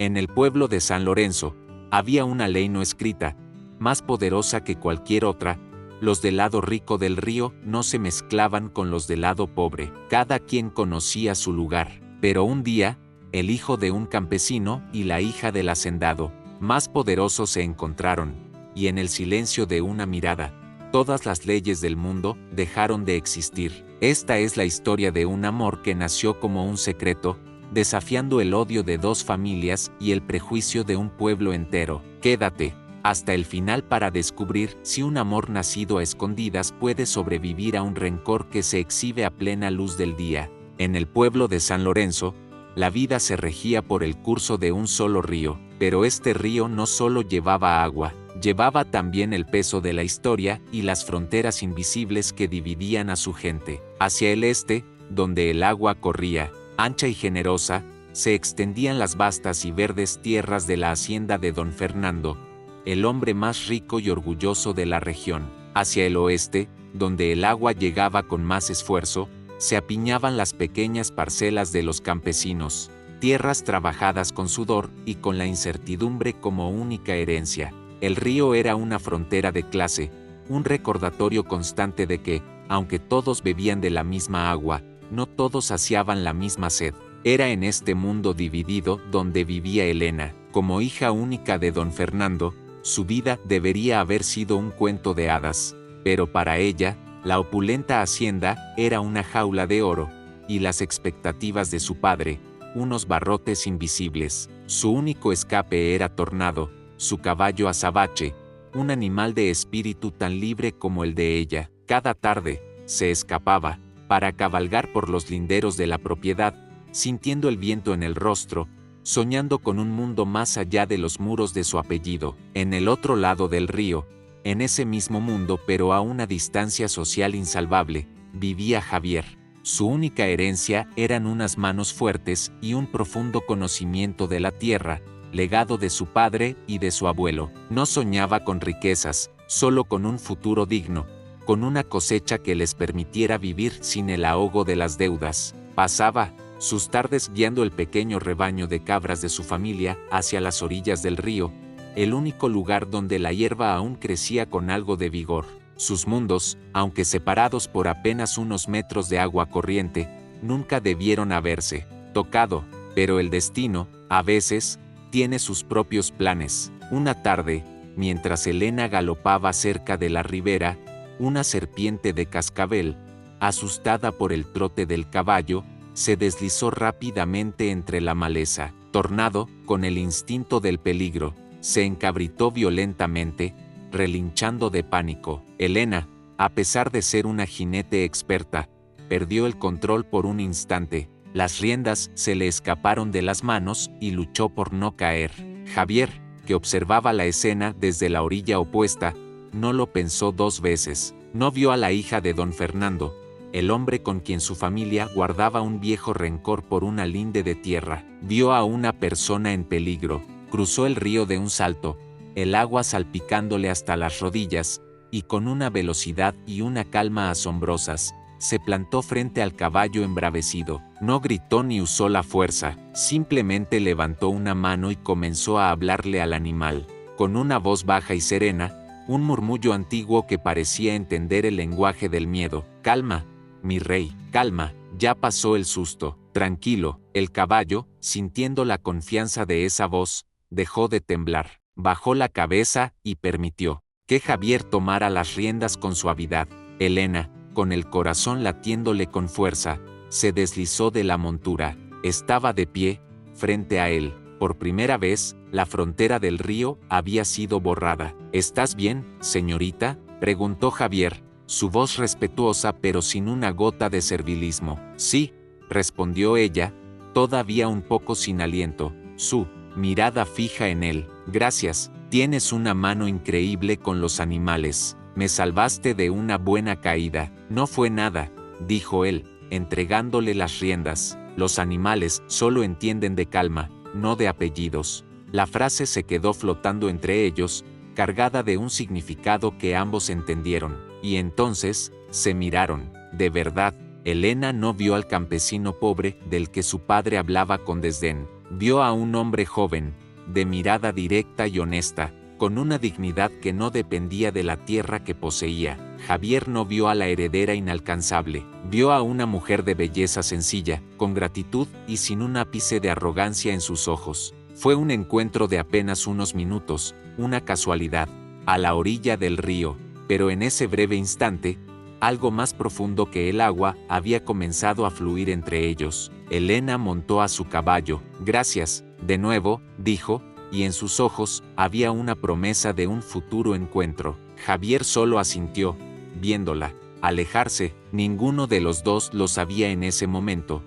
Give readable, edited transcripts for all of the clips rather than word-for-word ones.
En el pueblo de San Lorenzo, había una ley no escrita, más poderosa que cualquier otra: los del lado rico del río no se mezclaban con los del lado pobre, cada quien conocía su lugar. Pero un día, el hijo de un campesino y la hija del hacendado, más poderosos, se encontraron, y en el silencio de una mirada, todas las leyes del mundo dejaron de existir. Esta es la historia de un amor que nació como un secreto, desafiando el odio de dos familias y el prejuicio de un pueblo entero. Quédate hasta el final para descubrir si un amor nacido a escondidas puede sobrevivir a un rencor que se exhibe a plena luz del día. En el pueblo de San Lorenzo, la vida se regía por el curso de un solo río, pero este río no solo llevaba agua, llevaba también el peso de la historia y las fronteras invisibles que dividían a su gente. Hacia el este, donde el agua corría, ancha y generosa, se extendían las vastas y verdes tierras de la hacienda de don Fernando, el hombre más rico y orgulloso de la región. Hacia el oeste, donde el agua llegaba con más esfuerzo, se apiñaban las pequeñas parcelas de los campesinos, tierras trabajadas con sudor y con la incertidumbre como única herencia. El río era una frontera de clase, un recordatorio constante de que, aunque todos bebían de la misma agua, no todos saciaban la misma sed. Era en este mundo dividido donde vivía Elena. Como hija única de don Fernando, su vida debería haber sido un cuento de hadas, pero para ella, la opulenta hacienda era una jaula de oro, y las expectativas de su padre, unos barrotes invisibles. Su único escape era Tornado, su caballo azabache, un animal de espíritu tan libre como el de ella. Cada tarde, se escapaba, para cabalgar por los linderos de la propiedad, sintiendo el viento en el rostro, soñando con un mundo más allá de los muros de su apellido. En el otro lado del río, en ese mismo mundo pero a una distancia social insalvable, vivía Javier. Su única herencia eran unas manos fuertes y un profundo conocimiento de la tierra, legado de su padre y de su abuelo. No soñaba con riquezas, solo con un futuro digno, con una cosecha que les permitiera vivir sin el ahogo de las deudas. Pasaba sus tardes guiando el pequeño rebaño de cabras de su familia hacia las orillas del río, el único lugar donde la hierba aún crecía con algo de vigor. Sus mundos, aunque separados por apenas unos metros de agua corriente, nunca debieron haberse tocado, pero el destino, a veces, tiene sus propios planes. Una tarde, mientras Elena galopaba cerca de la ribera, una serpiente de cascabel, asustada por el trote del caballo, se deslizó rápidamente entre la maleza. Tornado, con el instinto del peligro, se encabritó violentamente, relinchando de pánico. Elena, a pesar de ser una jinete experta, perdió el control por un instante. Las riendas se le escaparon de las manos y luchó por no caer. Javier, que observaba la escena desde la orilla opuesta, no lo pensó dos veces. No vio a la hija de don Fernando, el hombre con quien su familia guardaba un viejo rencor por una linde de tierra. Vio a una persona en peligro. Cruzó el río de un salto, el agua salpicándole hasta las rodillas, y con una velocidad y una calma asombrosas, se plantó frente al caballo embravecido. No gritó ni usó la fuerza, simplemente levantó una mano y comenzó a hablarle al animal, con una voz baja y serena, un murmullo antiguo que parecía entender el lenguaje del miedo. Calma, mi rey, calma, ya pasó el susto, tranquilo. El caballo, sintiendo la confianza de esa voz, dejó de temblar, bajó la cabeza y permitió que Javier tomara las riendas con suavidad. Elena, con el corazón latiéndole con fuerza, se deslizó de la montura. Estaba de pie, frente a él. Por primera vez, la frontera del río había sido borrada. ¿Estás bien, señorita?, preguntó Javier, su voz respetuosa pero sin una gota de servilismo. Sí, respondió ella, todavía un poco sin aliento, su mirada fija en él. Gracias, tienes una mano increíble con los animales. Me salvaste de una buena caída. No fue nada, dijo él, entregándole las riendas. Los animales solo entienden de calma, no de apellidos. La frase se quedó flotando entre ellos, cargada de un significado que ambos entendieron, y entonces, se miraron. De verdad, Elena no vio al campesino pobre del que su padre hablaba con desdén. Vio a un hombre joven, de mirada directa y honesta, con una dignidad que no dependía de la tierra que poseía. Javier no vio a la heredera inalcanzable, vio a una mujer de belleza sencilla, con gratitud y sin un ápice de arrogancia en sus ojos. Fue un encuentro de apenas unos minutos, una casualidad, a la orilla del río, pero en ese breve instante, algo más profundo que el agua había comenzado a fluir entre ellos. Elena montó a su caballo. Gracias, de nuevo, dijo, y en sus ojos había una promesa de un futuro encuentro. Javier solo asintió, viéndola alejarse. Ninguno de los dos lo sabía en ese momento,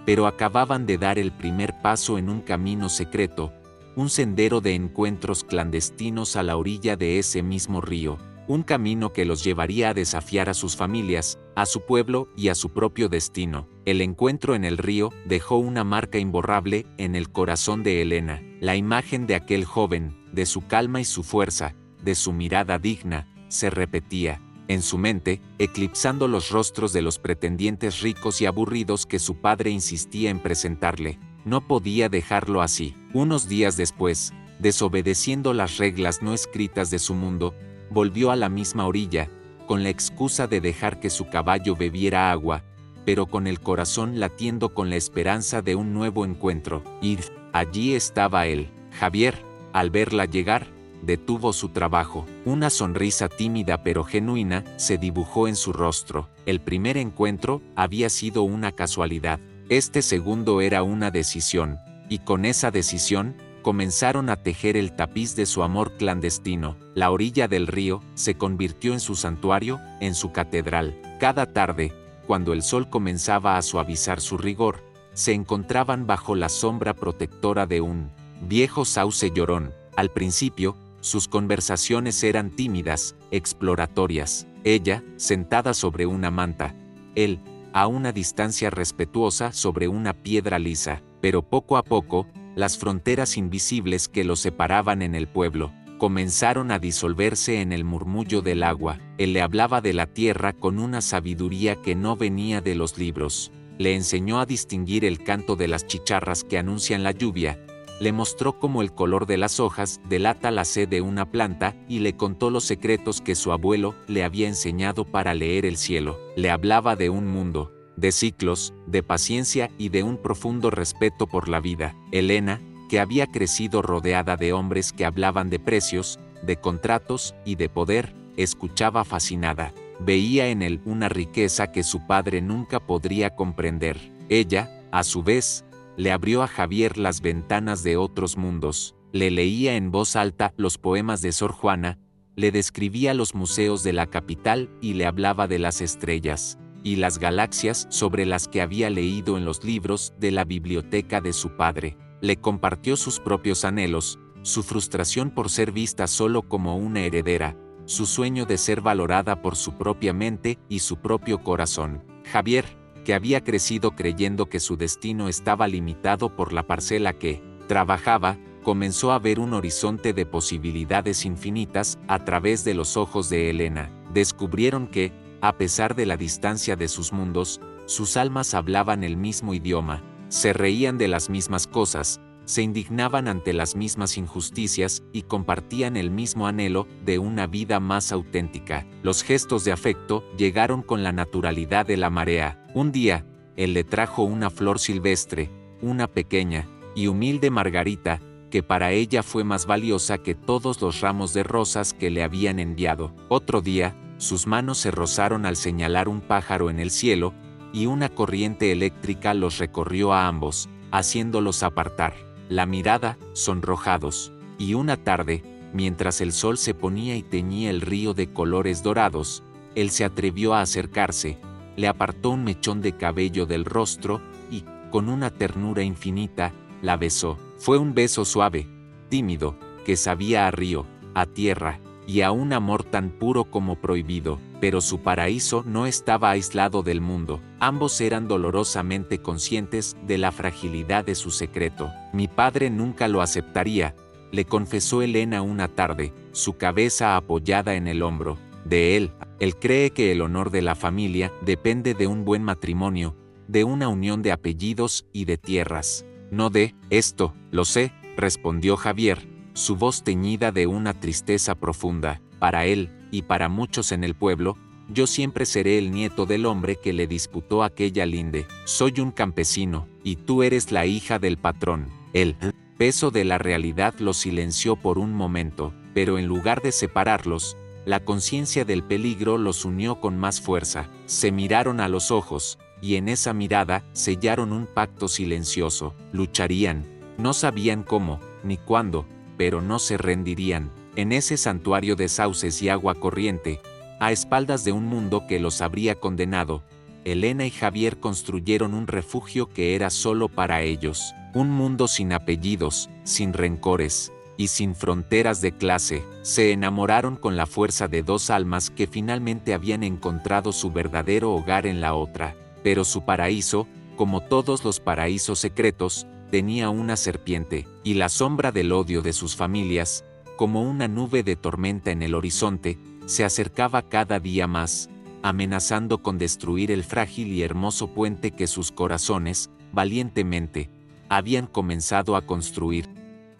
pero acababan de dar el primer paso en un camino secreto, un sendero de encuentros clandestinos a la orilla de ese mismo río, un camino que los llevaría a desafiar a sus familias, a su pueblo y a su propio destino. El encuentro en el río dejó una marca imborrable en el corazón de Elena, la imagen de aquel joven, de su calma y su fuerza, de su mirada digna, se repetía en su mente, eclipsando los rostros de los pretendientes ricos y aburridos que su padre insistía en presentarle. No podía dejarlo así. Unos días después, desobedeciendo las reglas no escritas de su mundo, volvió a la misma orilla, con la excusa de dejar que su caballo bebiera agua, pero con el corazón latiendo con la esperanza de un nuevo encuentro. Y allí estaba él. Javier, al verla llegar, detuvo su trabajo. Una sonrisa tímida pero genuina se dibujó en su rostro. El primer encuentro había sido una casualidad. Este segundo era una decisión, y con esa decisión, comenzaron a tejer el tapiz de su amor clandestino. La orilla del río se convirtió en su santuario, en su catedral. Cada tarde, cuando el sol comenzaba a suavizar su rigor, se encontraban bajo la sombra protectora de un viejo sauce llorón. Al principio, sus conversaciones eran tímidas, exploratorias. Ella, sentada sobre una manta. Él, a una distancia respetuosa sobre una piedra lisa. Pero poco a poco, las fronteras invisibles que los separaban en el pueblo comenzaron a disolverse en el murmullo del agua. Él le hablaba de la tierra con una sabiduría que no venía de los libros. Le enseñó a distinguir el canto de las chicharras que anuncian la lluvia. Le mostró cómo el color de las hojas delata la sed de una planta y le contó los secretos que su abuelo le había enseñado para leer el cielo. Le hablaba de un mundo, de ciclos, de paciencia y de un profundo respeto por la vida. Elena, que había crecido rodeada de hombres que hablaban de precios, de contratos y de poder, escuchaba fascinada. Veía en él una riqueza que su padre nunca podría comprender. Ella, a su vez, le abrió a Javier las ventanas de otros mundos. Le leía en voz alta los poemas de Sor Juana, le describía los museos de la capital y le hablaba de las estrellas y las galaxias sobre las que había leído en los libros de la biblioteca de su padre. Le compartió sus propios anhelos, su frustración por ser vista solo como una heredera, su sueño de ser valorada por su propia mente y su propio corazón. Javier, que había crecido creyendo que su destino estaba limitado por la parcela que trabajaba, comenzó a ver un horizonte de posibilidades infinitas a través de los ojos de Elena. Descubrieron que, a pesar de la distancia de sus mundos, sus almas hablaban el mismo idioma, se reían de las mismas cosas, se indignaban ante las mismas injusticias y compartían el mismo anhelo de una vida más auténtica. Los gestos de afecto llegaron con la naturalidad de la marea. Un día, él le trajo una flor silvestre, una pequeña y humilde margarita, que para ella fue más valiosa que todos los ramos de rosas que le habían enviado. Otro día, sus manos se rozaron al señalar un pájaro en el cielo, y una corriente eléctrica los recorrió a ambos, haciéndolos apartar la mirada, sonrojados. Y una tarde, mientras el sol se ponía y teñía el río de colores dorados, él se atrevió a acercarse, le apartó un mechón de cabello del rostro y, con una ternura infinita, la besó. Fue un beso suave, tímido, que sabía a río, a tierra, y a un amor tan puro como prohibido, pero su paraíso no estaba aislado del mundo. Ambos eran dolorosamente conscientes de la fragilidad de su secreto. Mi padre nunca lo aceptaría, le confesó Elena una tarde, su cabeza apoyada en el hombro de él. Él cree que el honor de la familia depende de un buen matrimonio, de una unión de apellidos y de tierras. No de esto, lo sé, respondió Javier, su voz teñida de una tristeza profunda. Para él, y para muchos en el pueblo, yo siempre seré el nieto del hombre que le disputó aquella linde. Soy un campesino, y tú eres la hija del patrón. El peso de la realidad los silenció por un momento, pero en lugar de separarlos, la conciencia del peligro los unió con más fuerza. Se miraron a los ojos, y en esa mirada sellaron un pacto silencioso. Lucharían, no sabían cómo, ni cuándo, pero no se rendirían. En ese santuario de sauces y agua corriente, a espaldas de un mundo que los habría condenado, Elena y Javier construyeron un refugio que era solo para ellos. Un mundo sin apellidos, sin rencores y sin fronteras de clase. Se enamoraron con la fuerza de dos almas que finalmente habían encontrado su verdadero hogar en la otra. Pero su paraíso, como todos los paraísos secretos, tenía una serpiente, y la sombra del odio de sus familias, como una nube de tormenta en el horizonte, se acercaba cada día más, amenazando con destruir el frágil y hermoso puente que sus corazones, valientemente, habían comenzado a construir.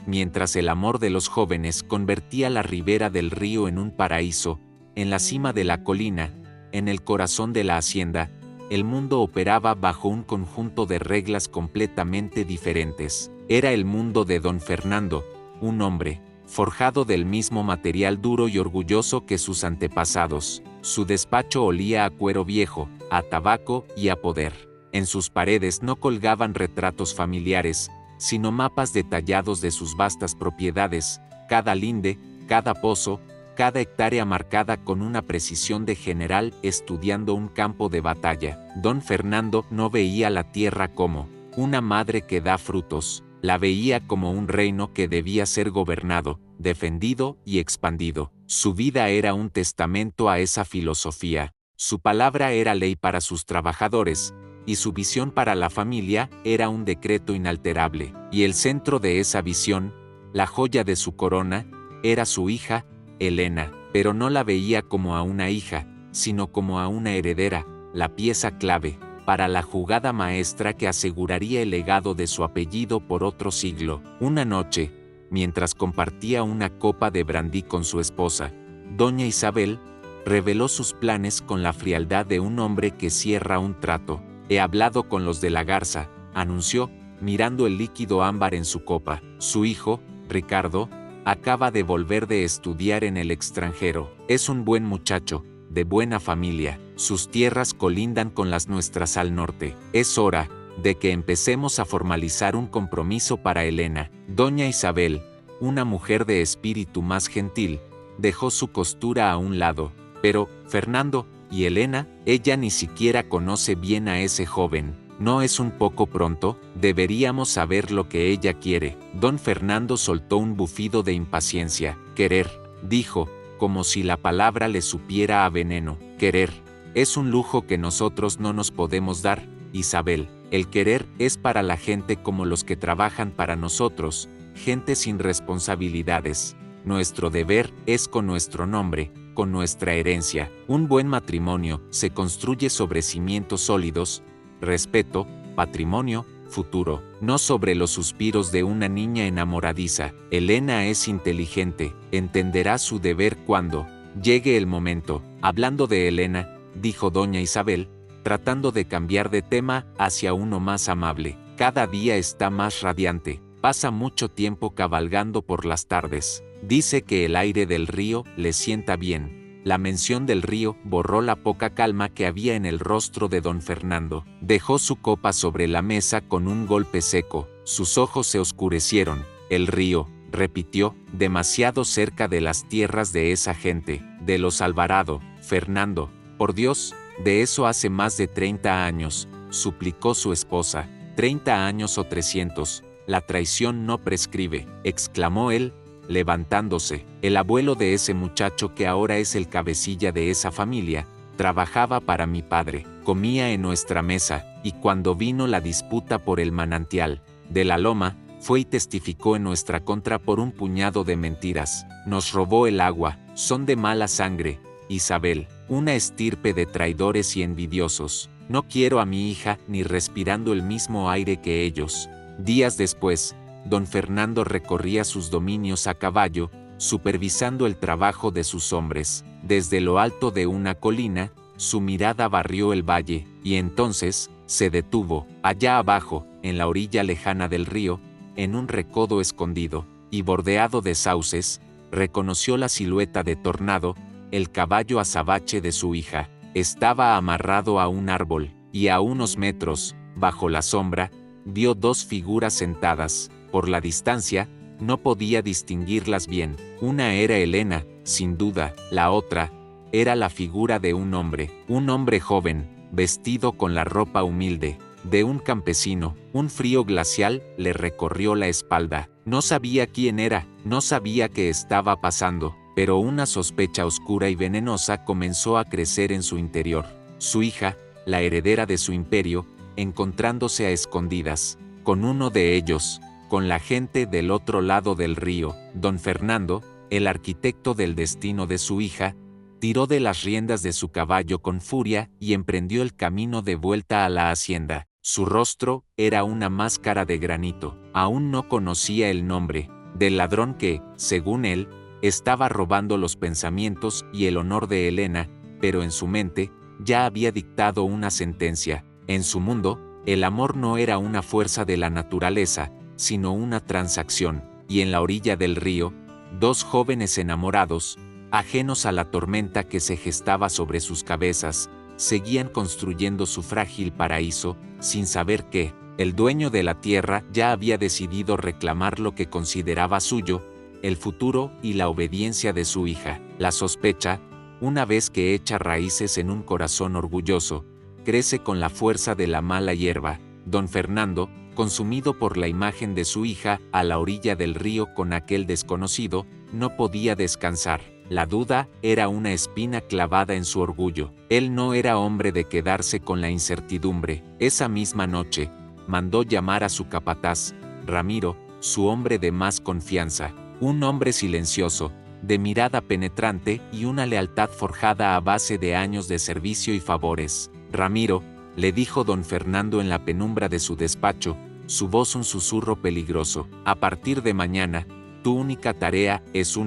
Mientras el amor de los jóvenes convertía la ribera del río en un paraíso, en la cima de la colina, en el corazón de la hacienda, el mundo operaba bajo un conjunto de reglas completamente diferentes. Era el mundo de don Fernando, un hombre, forjado del mismo material duro y orgulloso que sus antepasados. Su despacho olía a cuero viejo, a tabaco y a poder. En sus paredes no colgaban retratos familiares, sino mapas detallados de sus vastas propiedades, cada linde, cada pozo, cada hectárea marcada con una precisión de general estudiando un campo de batalla. Don Fernando no veía la tierra como una madre que da frutos, la veía como un reino que debía ser gobernado, defendido y expandido. Su vida era un testamento a esa filosofía, su palabra era ley para sus trabajadores, y su visión para la familia era un decreto inalterable. Y el centro de esa visión, la joya de su corona, era su hija, Elena, pero no la veía como a una hija, sino como a una heredera, la pieza clave para la jugada maestra que aseguraría el legado de su apellido por otro siglo. Una noche, mientras compartía una copa de brandy con su esposa, doña Isabel reveló sus planes con la frialdad de un hombre que cierra un trato. He hablado con los de la Garza, anunció, mirando el líquido ámbar en su copa. Su hijo, Ricardo, acaba de volver de estudiar en el extranjero. Es un buen muchacho, de buena familia. Sus tierras colindan con las nuestras al norte. Es hora de que empecemos a formalizar un compromiso para Elena. Doña Isabel, una mujer de espíritu más gentil, dejó su costura a un lado. Pero, Fernando, ¿y Elena? Ella ni siquiera conoce bien a ese joven. ¿No es un poco pronto? Deberíamos saber lo que ella quiere. Don Fernando soltó un bufido de impaciencia. Querer, dijo, como si la palabra le supiera a veneno. Querer es un lujo que nosotros no nos podemos dar, Isabel. El querer es para la gente como los que trabajan para nosotros, gente sin responsabilidades. Nuestro deber es con nuestro nombre, con nuestra herencia. Un buen matrimonio se construye sobre cimientos sólidos, respeto, patrimonio, futuro, no sobre los suspiros de una niña enamoradiza. Elena es inteligente, entenderá su deber cuando llegue el momento. Hablando de Elena, dijo doña Isabel, tratando de cambiar de tema hacia uno más amable. Cada día está más radiante, pasa mucho tiempo cabalgando por las tardes. Dice que el aire del río le sienta bien. La mención del río borró la poca calma que había en el rostro de don Fernando. Dejó su copa sobre la mesa con un golpe seco. Sus ojos se oscurecieron. El río, repitió, demasiado cerca de las tierras de esa gente, de los Alvarado. Fernando, por Dios, de eso hace más de 30 años, suplicó su esposa. 30 años o 300, la traición no prescribe, exclamó él, levantándose. El abuelo de ese muchacho que ahora es el cabecilla de esa familia, trabajaba para mi padre, comía en nuestra mesa, y cuando vino la disputa por el manantial de la Loma, fue y testificó en nuestra contra por un puñado de mentiras. Nos robó el agua, son de mala sangre, Isabel, una estirpe de traidores y envidiosos. No quiero a mi hija ni respirando el mismo aire que ellos. Días después, don Fernando recorría sus dominios a caballo, supervisando el trabajo de sus hombres. Desde lo alto de una colina, su mirada barrió el valle, y entonces, se detuvo, allá abajo, en la orilla lejana del río, en un recodo escondido, y bordeado de sauces, reconoció la silueta de Tornado, el caballo azabache de su hija. Estaba amarrado a un árbol, y a unos metros, bajo la sombra, vio dos figuras sentadas. Por la distancia, no podía distinguirlas bien. Una era Elena, sin duda, la otra era la figura de un hombre joven, vestido con la ropa humilde de un campesino. Un frío glacial le recorrió la espalda. No sabía quién era, no sabía qué estaba pasando, pero una sospecha oscura y venenosa comenzó a crecer en su interior. Su hija, la heredera de su imperio, encontrándose a escondidas con uno de ellos, con la gente del otro lado del río. Don Fernando, el arquitecto del destino de su hija, tiró de las riendas de su caballo con furia y emprendió el camino de vuelta a la hacienda. Su rostro era una máscara de granito. Aún no conocía el nombre del ladrón que, según él, estaba robando los pensamientos y el honor de Elena, pero en su mente ya había dictado una sentencia. En su mundo, el amor no era una fuerza de la naturaleza, sino una transacción, y en la orilla del río, dos jóvenes enamorados, ajenos a la tormenta que se gestaba sobre sus cabezas, seguían construyendo su frágil paraíso, sin saber que el dueño de la tierra ya había decidido reclamar lo que consideraba suyo, el futuro y la obediencia de su hija. La sospecha, una vez que echa raíces en un corazón orgulloso, crece con la fuerza de la mala hierba. Don Fernando, consumido por la imagen de su hija a la orilla del río con aquel desconocido, no podía descansar. La duda era una espina clavada en su orgullo. Él no era hombre de quedarse con la incertidumbre. Esa misma noche, mandó llamar a su capataz, Ramiro, su hombre de más confianza, un hombre silencioso, de mirada penetrante y una lealtad forjada a base de años de servicio y favores. Ramiro, le dijo don Fernando en la penumbra de su despacho, su voz un susurro peligroso. A partir de mañana, tu única tarea es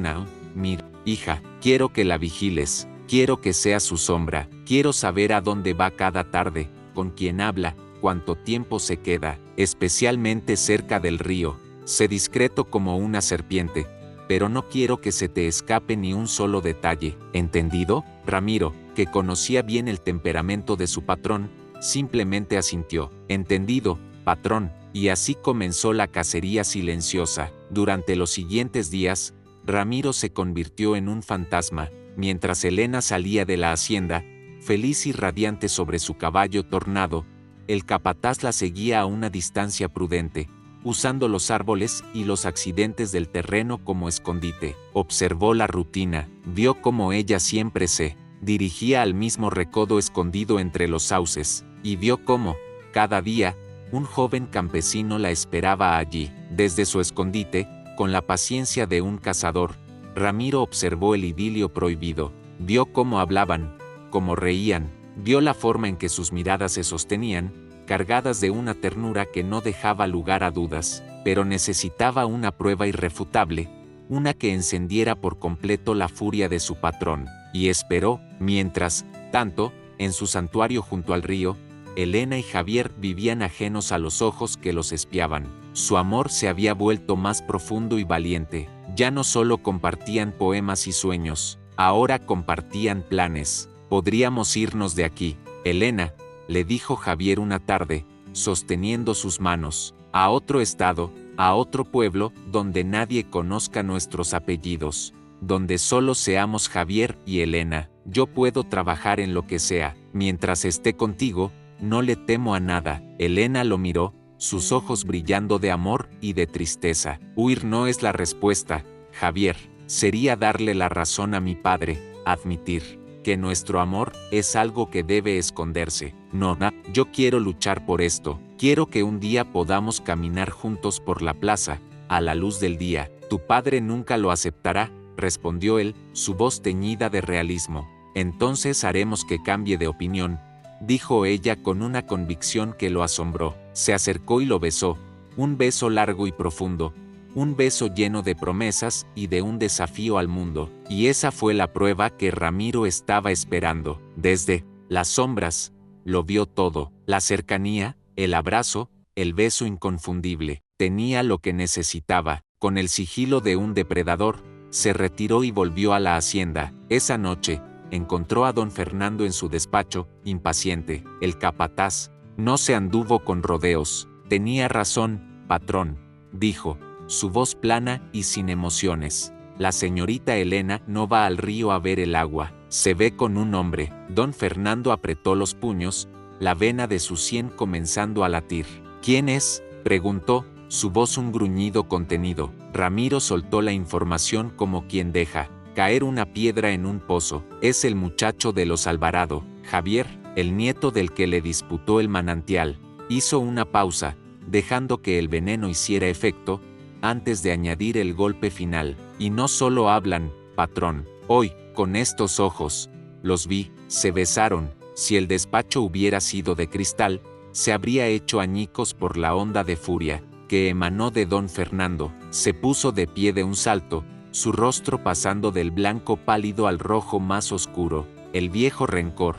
mira, hija, quiero que la vigiles, quiero que seas su sombra, quiero saber a dónde va cada tarde, con quién habla, cuánto tiempo se queda, especialmente cerca del río. Sé discreto como una serpiente, pero no quiero que se te escape ni un solo detalle. ¿Entendido? Ramiro, que conocía bien el temperamento de su patrón, simplemente asintió. Entendido, patrón, y así comenzó la cacería silenciosa. Durante los siguientes días, Ramiro se convirtió en un fantasma, mientras Elena salía de la hacienda, feliz y radiante sobre su caballo Tornado. El capataz la seguía a una distancia prudente, usando los árboles y los accidentes del terreno como escondite. Observó la rutina, vio cómo ella siempre se dirigía al mismo recodo escondido entre los sauces, y vio cómo, cada día, un joven campesino la esperaba allí. Desde su escondite, con la paciencia de un cazador, Ramiro observó el idilio prohibido, vio cómo hablaban, cómo reían, vio la forma en que sus miradas se sostenían, cargadas de una ternura que no dejaba lugar a dudas, pero necesitaba una prueba irrefutable, una que encendiera por completo la furia de su patrón, y esperó. Mientras tanto, en su santuario junto al río, Elena y Javier vivían ajenos a los ojos que los espiaban. Su amor se había vuelto más profundo y valiente. Ya no solo compartían poemas y sueños, ahora compartían planes. Podríamos irnos de aquí, Elena, le dijo Javier una tarde, sosteniendo sus manos, a otro estado, a otro pueblo, donde nadie conozca nuestros apellidos, donde solo seamos Javier y Elena. Yo puedo trabajar en lo que sea, mientras esté contigo, no le temo a nada. Elena lo miró, sus ojos brillando de amor y de tristeza. Huir no es la respuesta, Javier, sería darle la razón a mi padre, admitir que nuestro amor es algo que debe esconderse. No, yo quiero luchar por esto, quiero que un día podamos caminar juntos por la plaza, a la luz del día. Tu padre nunca lo aceptará, respondió él, su voz teñida de realismo. Entonces haremos que cambie de opinión, dijo ella con una convicción que lo asombró. Se acercó y lo besó, un beso largo y profundo, un beso lleno de promesas y de un desafío al mundo. Y esa fue la prueba que Ramiro estaba esperando. Desde las sombras, lo vio todo, la cercanía, el abrazo, el beso inconfundible. Tenía lo que necesitaba. Con el sigilo de un depredador, se retiró y volvió a la hacienda. Esa noche, encontró a don Fernando en su despacho, impaciente. El capataz no se anduvo con rodeos. Tenía razón, patrón, dijo, su voz plana y sin emociones. La señorita Elena no va al río a ver el agua, se ve con un hombre. Don Fernando apretó los puños, la vena de su sien comenzando a latir. ¿Quién es?, preguntó, su voz un gruñido contenido. Ramiro soltó la información como quien deja caer una piedra en un pozo. Es el muchacho de los Alvarado, Javier, el nieto del que le disputó el manantial. Hizo una pausa, dejando que el veneno hiciera efecto, antes de añadir el golpe final. Y no solo hablan, patrón. Hoy, con estos ojos, los vi, se besaron. Si el despacho hubiera sido de cristal, se habría hecho añicos por la onda de furia que emanó de don Fernando. Se puso de pie de un salto, su rostro pasando del blanco pálido al rojo más oscuro. El viejo rencor,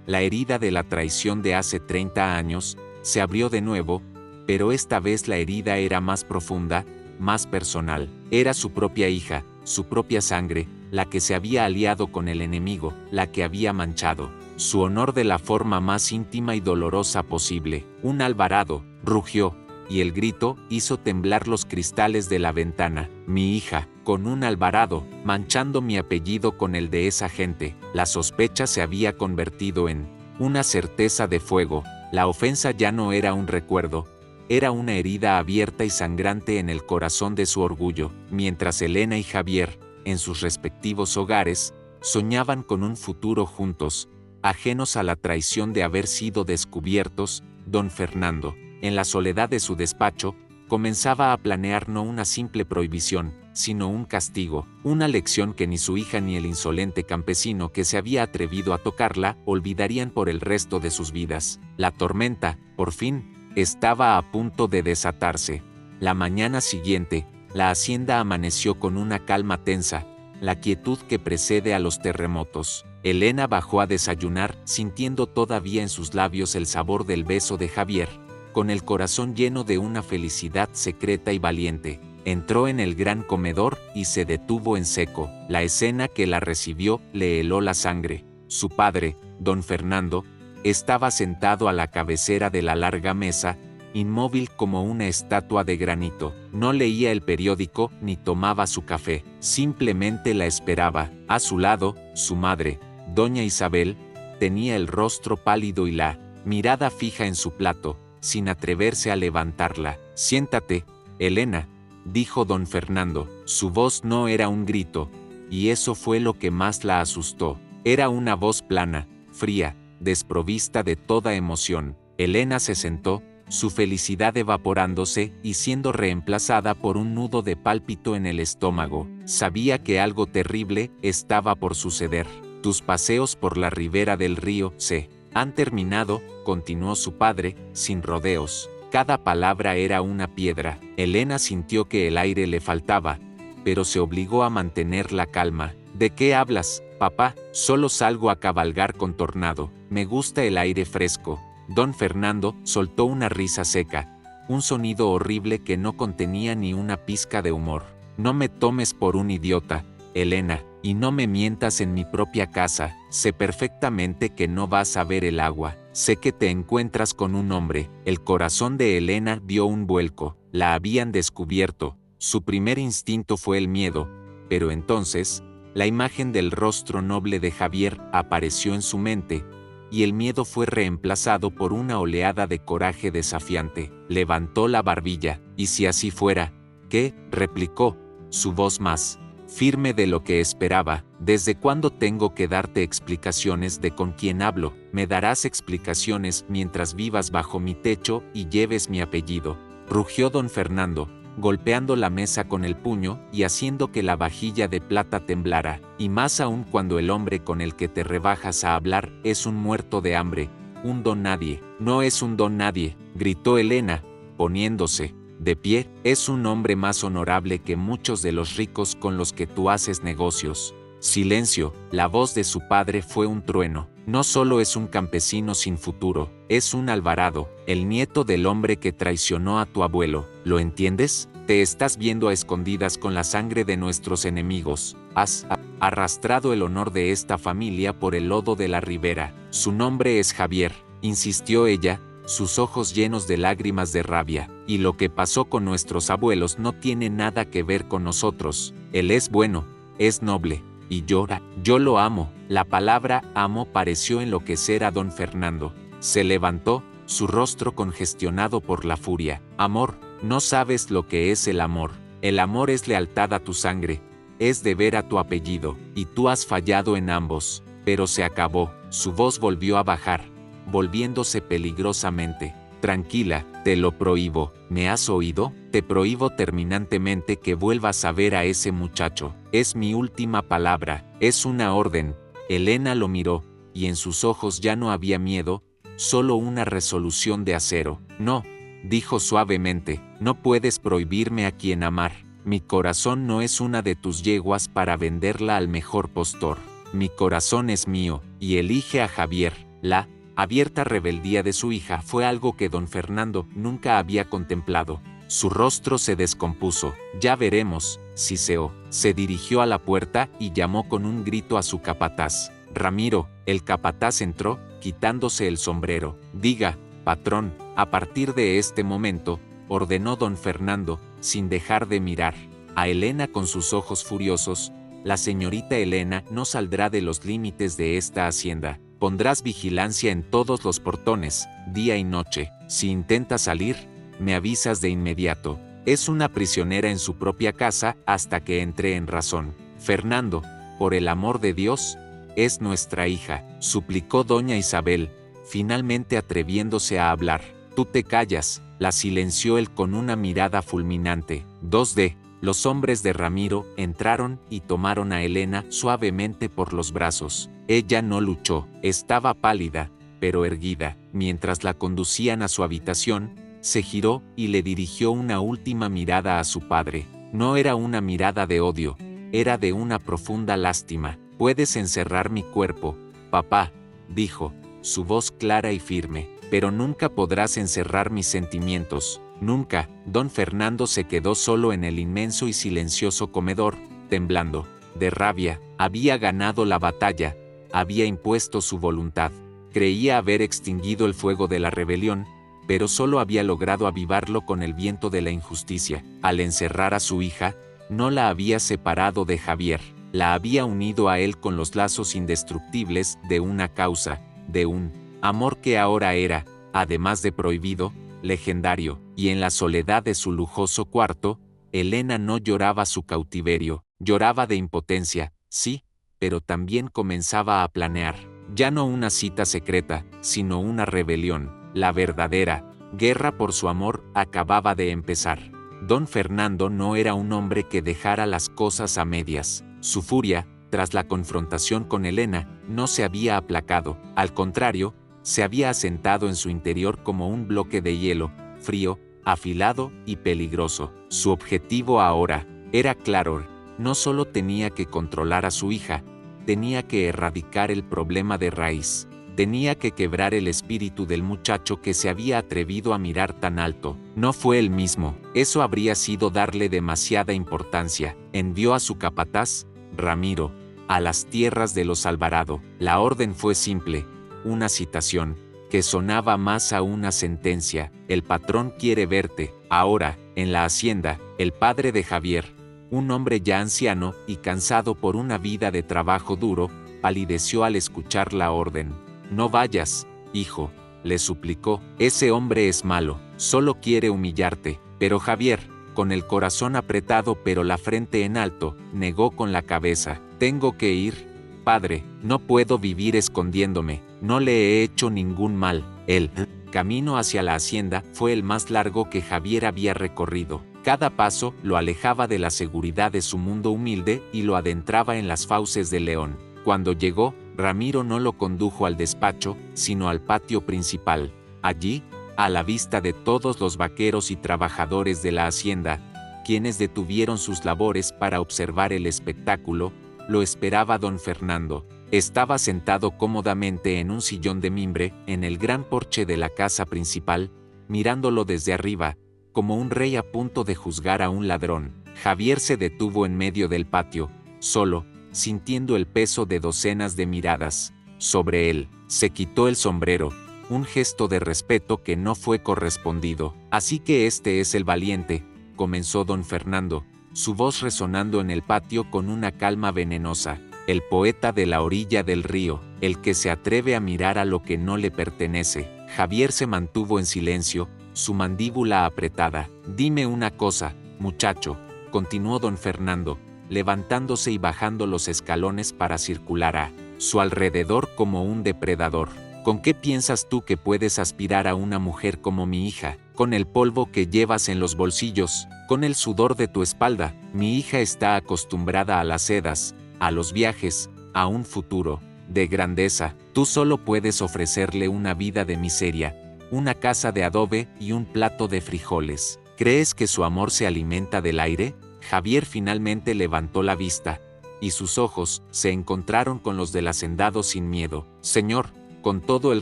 la herida de la traición de hace 30 años, se abrió de nuevo, pero esta vez la herida era más profunda, más personal. Era su propia hija, su propia sangre, la que se había aliado con el enemigo, la que había manchado su honor de la forma más íntima y dolorosa posible. Un Alvarado, rugió, y el grito hizo temblar los cristales de la ventana. Mi hija, con un Alvarado, manchando mi apellido con el de esa gente. La sospecha se había convertido en una certeza de fuego. La ofensa ya no era un recuerdo, era una herida abierta y sangrante en el corazón de su orgullo. Mientras Elena y Javier, en sus respectivos hogares, soñaban con un futuro juntos, ajenos a la traición de haber sido descubiertos, don Fernando, en la soledad de su despacho, comenzaba a planear no una simple prohibición, sino un castigo, una lección que ni su hija ni el insolente campesino que se había atrevido a tocarla olvidarían por el resto de sus vidas. La tormenta, por fin, estaba a punto de desatarse. La mañana siguiente, la hacienda amaneció con una calma tensa, la quietud que precede a los terremotos. Elena bajó a desayunar, sintiendo todavía en sus labios el sabor del beso de Javier, con el corazón lleno de una felicidad secreta y valiente. Entró en el gran comedor y se detuvo en seco. La escena que la recibió le heló la sangre. Su padre, don Fernando, estaba sentado a la cabecera de la larga mesa, inmóvil como una estatua de granito. No leía el periódico ni tomaba su café, simplemente la esperaba. A su lado, su madre, doña Isabel, tenía el rostro pálido y la mirada fija en su plato, sin atreverse a levantarla. Siéntate, Elena, dijo don Fernando. Su voz no era un grito, y eso fue lo que más la asustó. Era una voz plana, fría, desprovista de toda emoción. Elena se sentó, su felicidad evaporándose y siendo reemplazada por un nudo de pálpito en el estómago. Sabía que algo terrible estaba por suceder. Tus paseos por la ribera del río se han terminado, continuó su padre, sin rodeos. Cada palabra era una piedra. Elena sintió que el aire le faltaba, pero se obligó a mantener la calma. ¿De qué hablas, papá? Solo salgo a cabalgar con Tornado. Me gusta el aire fresco. Don Fernando soltó una risa seca, un sonido horrible que no contenía ni una pizca de humor. No me tomes por un idiota, Elena, y no me mientas en mi propia casa. Sé perfectamente que no vas a ver el agua. Sé que te encuentras con un hombre. El corazón de Elena dio un vuelco. La habían descubierto. Su primer instinto fue el miedo, pero entonces, la imagen del rostro noble de Javier apareció en su mente, y el miedo fue reemplazado por una oleada de coraje desafiante. Levantó la barbilla. ¿Y si así fuera? ¿Qué? Replicó, su voz más firme de lo que esperaba. ¿Desde cuándo tengo que darte explicaciones de con quién hablo? Me darás explicaciones mientras vivas bajo mi techo y lleves mi apellido. Rugió don Fernando, golpeando la mesa con el puño y haciendo que la vajilla de plata temblara. Y más aún cuando el hombre con el que te rebajas a hablar es un muerto de hambre, un don nadie. No es un don nadie, gritó Elena, poniéndose de pie, es un hombre más honorable que muchos de los ricos con los que tú haces negocios. Silencio, la voz de su padre fue un trueno. No solo es un campesino sin futuro, es un Alvarado, el nieto del hombre que traicionó a tu abuelo. ¿Lo entiendes? Te estás viendo a escondidas con la sangre de nuestros enemigos. Has arrastrado el honor de esta familia por el lodo de la ribera. Su nombre es Javier, insistió ella, sus ojos llenos de lágrimas de rabia. Y lo que pasó con nuestros abuelos no tiene nada que ver con nosotros. Él es bueno, es noble. Y llora. Yo lo amo. La palabra amo pareció enloquecer a don Fernando. Se levantó, su rostro congestionado por la furia. Amor, no sabes lo que es el amor. El amor es lealtad a tu sangre, es deber a tu apellido, y tú has fallado en ambos. Pero se acabó. Su voz volvió a bajar, volviéndose peligrosamente. Tranquila, te lo prohíbo. ¿Me has oído? Te prohíbo terminantemente que vuelvas a ver a ese muchacho. Es mi última palabra, es una orden. Elena lo miró, y en sus ojos ya no había miedo, solo una resolución de acero. No, dijo suavemente, no puedes prohibirme a quien amar. Mi corazón no es una de tus yeguas para venderla al mejor postor. Mi corazón es mío, y elige a Javier. La abierta rebeldía de su hija fue algo que don Fernando nunca había contemplado. Su rostro se descompuso. Ya veremos, siseó. Se dirigió a la puerta y llamó con un grito a su capataz. Ramiro, el capataz entró, quitándose el sombrero. Diga, patrón, a partir de este momento, ordenó don Fernando, sin dejar de mirar a Elena con sus ojos furiosos. La señorita Elena no saldrá de los límites de esta hacienda. Pondrás vigilancia en todos los portones, día y noche. Si intenta salir, me avisas de inmediato. Es una prisionera en su propia casa hasta que entre en razón. Fernando, por el amor de Dios, es nuestra hija, suplicó doña Isabel, finalmente atreviéndose a hablar. Tú te callas, la silenció él con una mirada fulminante. 2D. Los hombres de Ramiro entraron y tomaron a Elena suavemente por los brazos. Ella no luchó, estaba pálida, pero erguida. Mientras la conducían a su habitación, se giró y le dirigió una última mirada a su padre. No era una mirada de odio, era de una profunda lástima. Puedes encerrar mi cuerpo, papá, dijo, su voz clara y firme, pero nunca podrás encerrar mis sentimientos. Nunca. Don Fernando se quedó solo en el inmenso y silencioso comedor, temblando de rabia. Había ganado la batalla, había impuesto su voluntad. Creía haber extinguido el fuego de la rebelión, pero solo había logrado avivarlo con el viento de la injusticia. Al encerrar a su hija, no la había separado de Javier, la había unido a él con los lazos indestructibles de una causa, de un amor que ahora era, además de prohibido, legendario. Y en la soledad de su lujoso cuarto, Elena no lloraba su cautiverio, lloraba de impotencia, sí, pero también comenzaba a planear, ya no una cita secreta, sino una rebelión. La verdadera guerra por su amor acababa de empezar. Don Fernando no era un hombre que dejara las cosas a medias. Su furia, tras la confrontación con Elena, no se había aplacado, al contrario, se había asentado en su interior como un bloque de hielo, frío, afilado y peligroso. Su objetivo ahora era claro, no solo tenía que controlar a su hija, tenía que erradicar el problema de raíz. Tenía que quebrar el espíritu del muchacho que se había atrevido a mirar tan alto. No fue el mismo, eso habría sido darle demasiada importancia. Envió a su capataz, Ramiro, a las tierras de los Alvarado. La orden fue simple, una citación, que sonaba más a una sentencia. El patrón quiere verte. Ahora, en la hacienda, el padre de Javier, un hombre ya anciano y cansado por una vida de trabajo duro, palideció al escuchar la orden. No vayas, hijo, le suplicó, ese hombre es malo, solo quiere humillarte. Pero Javier, con el corazón apretado pero la frente en alto, negó con la cabeza. Tengo que ir, padre, no puedo vivir escondiéndome, no le he hecho ningún mal. El camino hacia la hacienda fue el más largo que Javier había recorrido. Cada paso lo alejaba de la seguridad de su mundo humilde y lo adentraba en las fauces del león. Cuando llegó, Ramiro no lo condujo al despacho, sino al patio principal. Allí, a la vista de todos los vaqueros y trabajadores de la hacienda, quienes detuvieron sus labores para observar el espectáculo, lo esperaba don Fernando. Estaba sentado cómodamente en un sillón de mimbre, en el gran porche de la casa principal, mirándolo desde arriba, como un rey a punto de juzgar a un ladrón. Javier se detuvo en medio del patio, solo, sintiendo el peso de docenas de miradas sobre él. Se quitó el sombrero, un gesto de respeto que no fue correspondido. Así que este es el valiente, comenzó don Fernando, su voz resonando en el patio con una calma venenosa. El poeta de la orilla del río, el que se atreve a mirar a lo que no le pertenece. Javier se mantuvo en silencio, su mandíbula apretada. Dime una cosa, muchacho, continuó don Fernando, levantándose y bajando los escalones para circular a su alrededor como un depredador. ¿Con qué piensas tú que puedes aspirar a una mujer como mi hija? Con el polvo que llevas en los bolsillos, con el sudor de tu espalda. Mi hija está acostumbrada a las sedas, a los viajes, a un futuro de grandeza. Tú solo puedes ofrecerle una vida de miseria, una casa de adobe y un plato de frijoles. ¿Crees que su amor se alimenta del aire? Javier finalmente levantó la vista, y sus ojos se encontraron con los del hacendado sin miedo. Señor, con todo el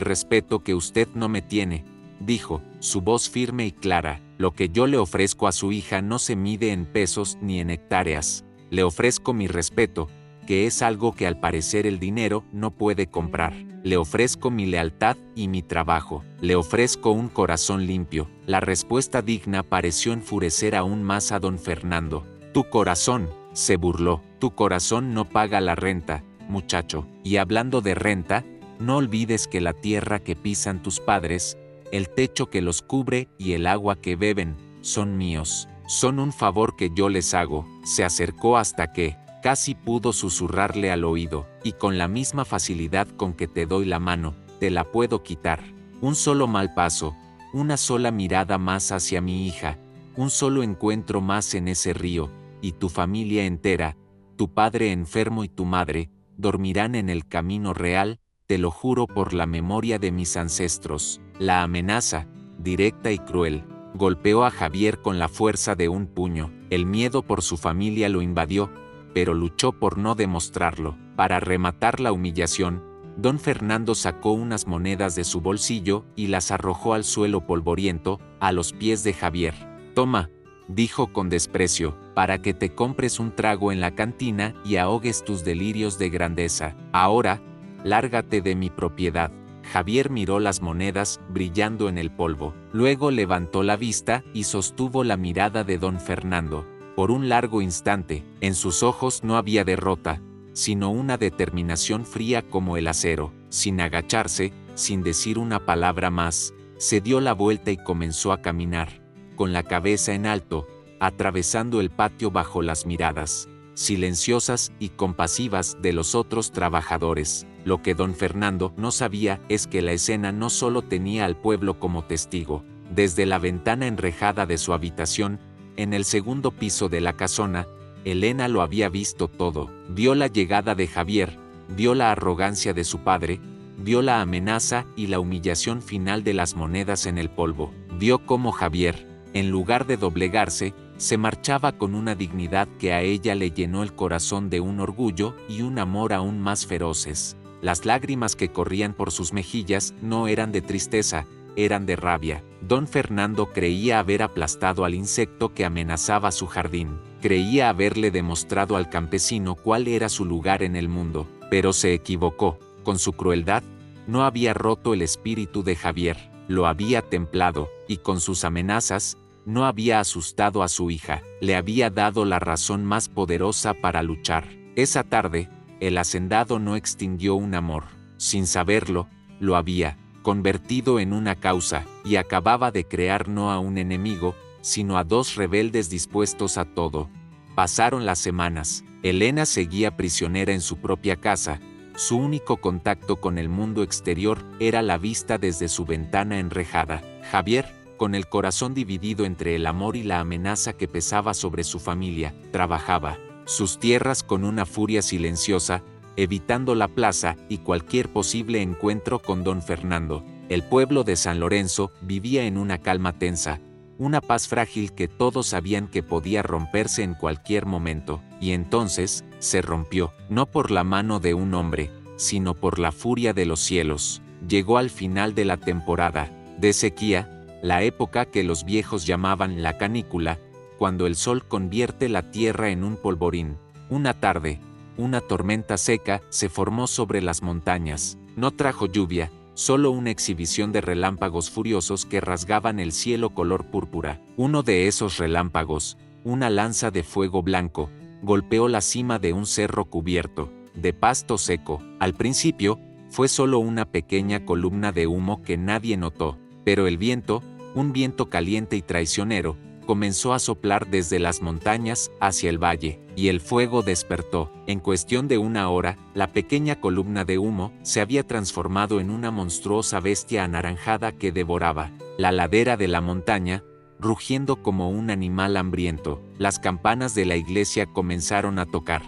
respeto que usted no me tiene, dijo, su voz firme y clara, lo que yo le ofrezco a su hija no se mide en pesos ni en hectáreas. Le ofrezco mi respeto, que es algo que al parecer el dinero no puede comprar. Le ofrezco mi lealtad y mi trabajo. Le ofrezco un corazón limpio. La respuesta digna pareció enfurecer aún más a don Fernando. Tu corazón, se burló, tu corazón no paga la renta, muchacho. Y hablando de renta, no olvides que la tierra que pisan tus padres, el techo que los cubre y el agua que beben, son míos. Son un favor que yo les hago. Se acercó hasta que casi pudo susurrarle al oído, y con la misma facilidad con que te doy la mano, te la puedo quitar. Un solo mal paso, una sola mirada más hacia mi hija, un solo encuentro más en ese río, y tu familia entera, tu padre enfermo y tu madre, dormirán en el camino real, te lo juro por la memoria de mis ancestros. La amenaza, directa y cruel, golpeó a Javier con la fuerza de un puño. El miedo por su familia lo invadió, pero luchó por no demostrarlo. Para rematar la humillación, don Fernando sacó unas monedas de su bolsillo y las arrojó al suelo polvoriento, a los pies de Javier. Toma, dijo con desprecio, para que te compres un trago en la cantina y ahogues tus delirios de grandeza. Ahora, lárgate de mi propiedad. Javier miró las monedas brillando en el polvo. Luego levantó la vista y sostuvo la mirada de don Fernando. Por un largo instante, en sus ojos no había derrota, sino una determinación fría como el acero. Sin agacharse, sin decir una palabra más, se dio la vuelta y comenzó a caminar, con la cabeza en alto, atravesando el patio bajo las miradas silenciosas y compasivas de los otros trabajadores. Lo que don Fernando no sabía es que la escena no solo tenía al pueblo como testigo. Desde la ventana enrejada de su habitación, en el segundo piso de la casona, Elena lo había visto todo. Vio la llegada de Javier, vio la arrogancia de su padre, vio la amenaza y la humillación final de las monedas en el polvo. Vio cómo Javier, en lugar de doblegarse, se marchaba con una dignidad que a ella le llenó el corazón de un orgullo y un amor aún más feroces. Las lágrimas que corrían por sus mejillas no eran de tristeza, eran de rabia. Don Fernando creía haber aplastado al insecto que amenazaba su jardín. Creía haberle demostrado al campesino cuál era su lugar en el mundo, pero se equivocó. Con su crueldad, no había roto el espíritu de Javier, lo había templado, y con sus amenazas, no había asustado a su hija, le había dado la razón más poderosa para luchar. Esa tarde, el hacendado no extinguió un amor. Sin saberlo, lo había convertido en una causa, y acababa de crear no a un enemigo, sino a dos rebeldes dispuestos a todo. Pasaron las semanas. Elena seguía prisionera en su propia casa. Su único contacto con el mundo exterior era la vista desde su ventana enrejada. Javier, con el corazón dividido entre el amor y la amenaza que pesaba sobre su familia, trabajaba sus tierras con una furia silenciosa, evitando la plaza y cualquier posible encuentro con don Fernando. El pueblo de San Lorenzo vivía en una calma tensa, una paz frágil que todos sabían que podía romperse en cualquier momento, y entonces, se rompió, no por la mano de un hombre, sino por la furia de los cielos. Llegó al final de la temporada de sequía, la época que los viejos llamaban la canícula, cuando el sol convierte la tierra en un polvorín. Una tarde, una tormenta seca se formó sobre las montañas. No trajo lluvia, solo una exhibición de relámpagos furiosos que rasgaban el cielo color púrpura. Uno de esos relámpagos, una lanza de fuego blanco, golpeó la cima de un cerro cubierto de pasto seco. Al principio, fue solo una pequeña columna de humo que nadie notó, pero el viento, un viento caliente y traicionero, comenzó a soplar desde las montañas hacia el valle, y el fuego despertó. En cuestión de una hora, la pequeña columna de humo se había transformado en una monstruosa bestia anaranjada que devoraba la ladera de la montaña, rugiendo como un animal hambriento. Las campanas de la iglesia comenzaron a tocar,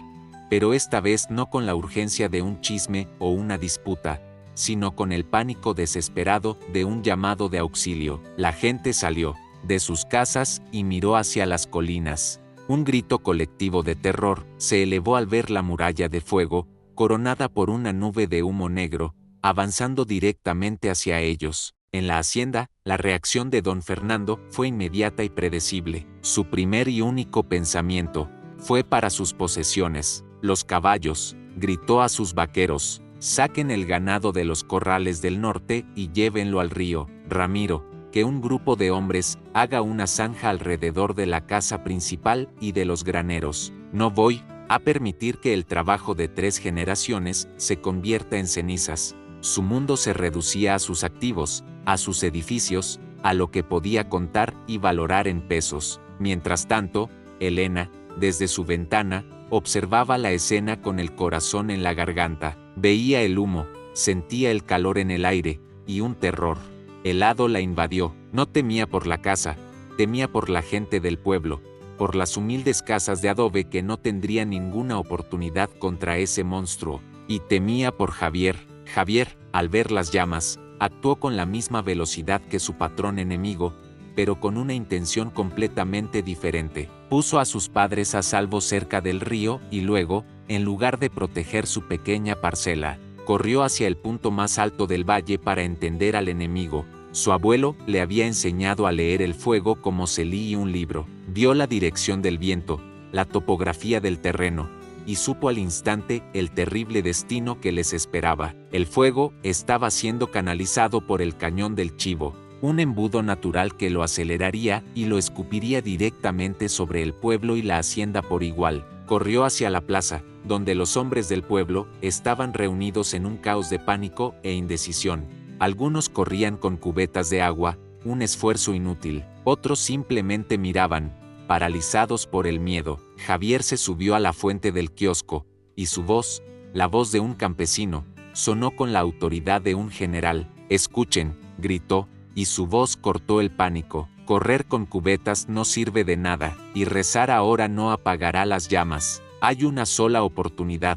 pero esta vez no con la urgencia de un chisme o una disputa, sino con el pánico desesperado de un llamado de auxilio. La gente salió de sus casas y miró hacia las colinas. Un grito colectivo de terror se elevó al ver la muralla de fuego, coronada por una nube de humo negro, avanzando directamente hacia ellos. En la hacienda, la reacción de don Fernando fue inmediata y predecible. Su primer y único pensamiento fue para sus posesiones. Los caballos, gritó a sus vaqueros, saquen el ganado de los corrales del norte y llévenlo al río. Ramiro, que un grupo de hombres haga una zanja alrededor de la casa principal y de los graneros. No voy a permitir que el trabajo de 3 generaciones se convierta en cenizas. Su mundo se reducía a sus activos, a sus edificios, a lo que podía contar y valorar en pesos. Mientras tanto, Elena, desde su ventana, observaba la escena con el corazón en la garganta. Veía el humo, sentía el calor en el aire, y un terror helado la invadió. No temía por la casa, temía por la gente del pueblo, por las humildes casas de adobe que no tendrían ninguna oportunidad contra ese monstruo, y temía por Javier. Javier, al ver las llamas, actuó con la misma velocidad que su patrón enemigo, pero con una intención completamente diferente. Puso a sus padres a salvo cerca del río y luego, en lugar de proteger su pequeña parcela, corrió hacia el punto más alto del valle para entender al enemigo. Su abuelo le había enseñado a leer el fuego como se lee un libro. Vio la dirección del viento, la topografía del terreno, y supo al instante el terrible destino que les esperaba. El fuego estaba siendo canalizado por el cañón del Chivo, un embudo natural que lo aceleraría y lo escupiría directamente sobre el pueblo y la hacienda por igual. Corrió hacia la plaza, donde los hombres del pueblo estaban reunidos en un caos de pánico e indecisión. Algunos corrían con cubetas de agua, un esfuerzo inútil. Otros simplemente miraban, paralizados por el miedo. Javier se subió a la fuente del kiosco, y su voz, la voz de un campesino, sonó con la autoridad de un general. «Escuchen», gritó, y su voz cortó el pánico. «Correr con cubetas no sirve de nada, y rezar ahora no apagará las llamas. Hay una sola oportunidad,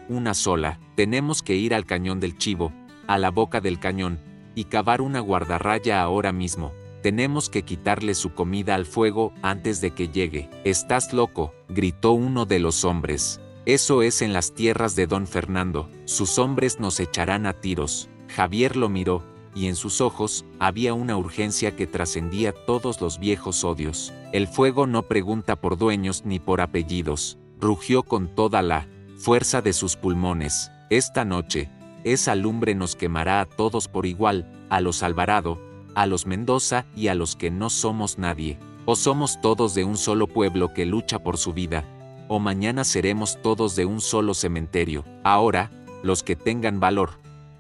una sola. Tenemos que ir al cañón del Chivo, a la boca del cañón, y cavar una guardarraya ahora mismo. Tenemos que quitarle su comida al fuego antes de que llegue». «Estás loco», gritó uno de los hombres. «Eso es en las tierras de don Fernando. Sus hombres nos echarán a tiros». Javier lo miró, y en sus ojos había una urgencia que trascendía todos los viejos odios. «El fuego no pregunta por dueños ni por apellidos», rugió con toda la fuerza de sus pulmones. «Esta noche, esa lumbre nos quemará a todos por igual, a los Alvarado, a los Mendoza y a los que no somos nadie. O somos todos de un solo pueblo que lucha por su vida, o mañana seremos todos de un solo cementerio. Ahora, los que tengan valor,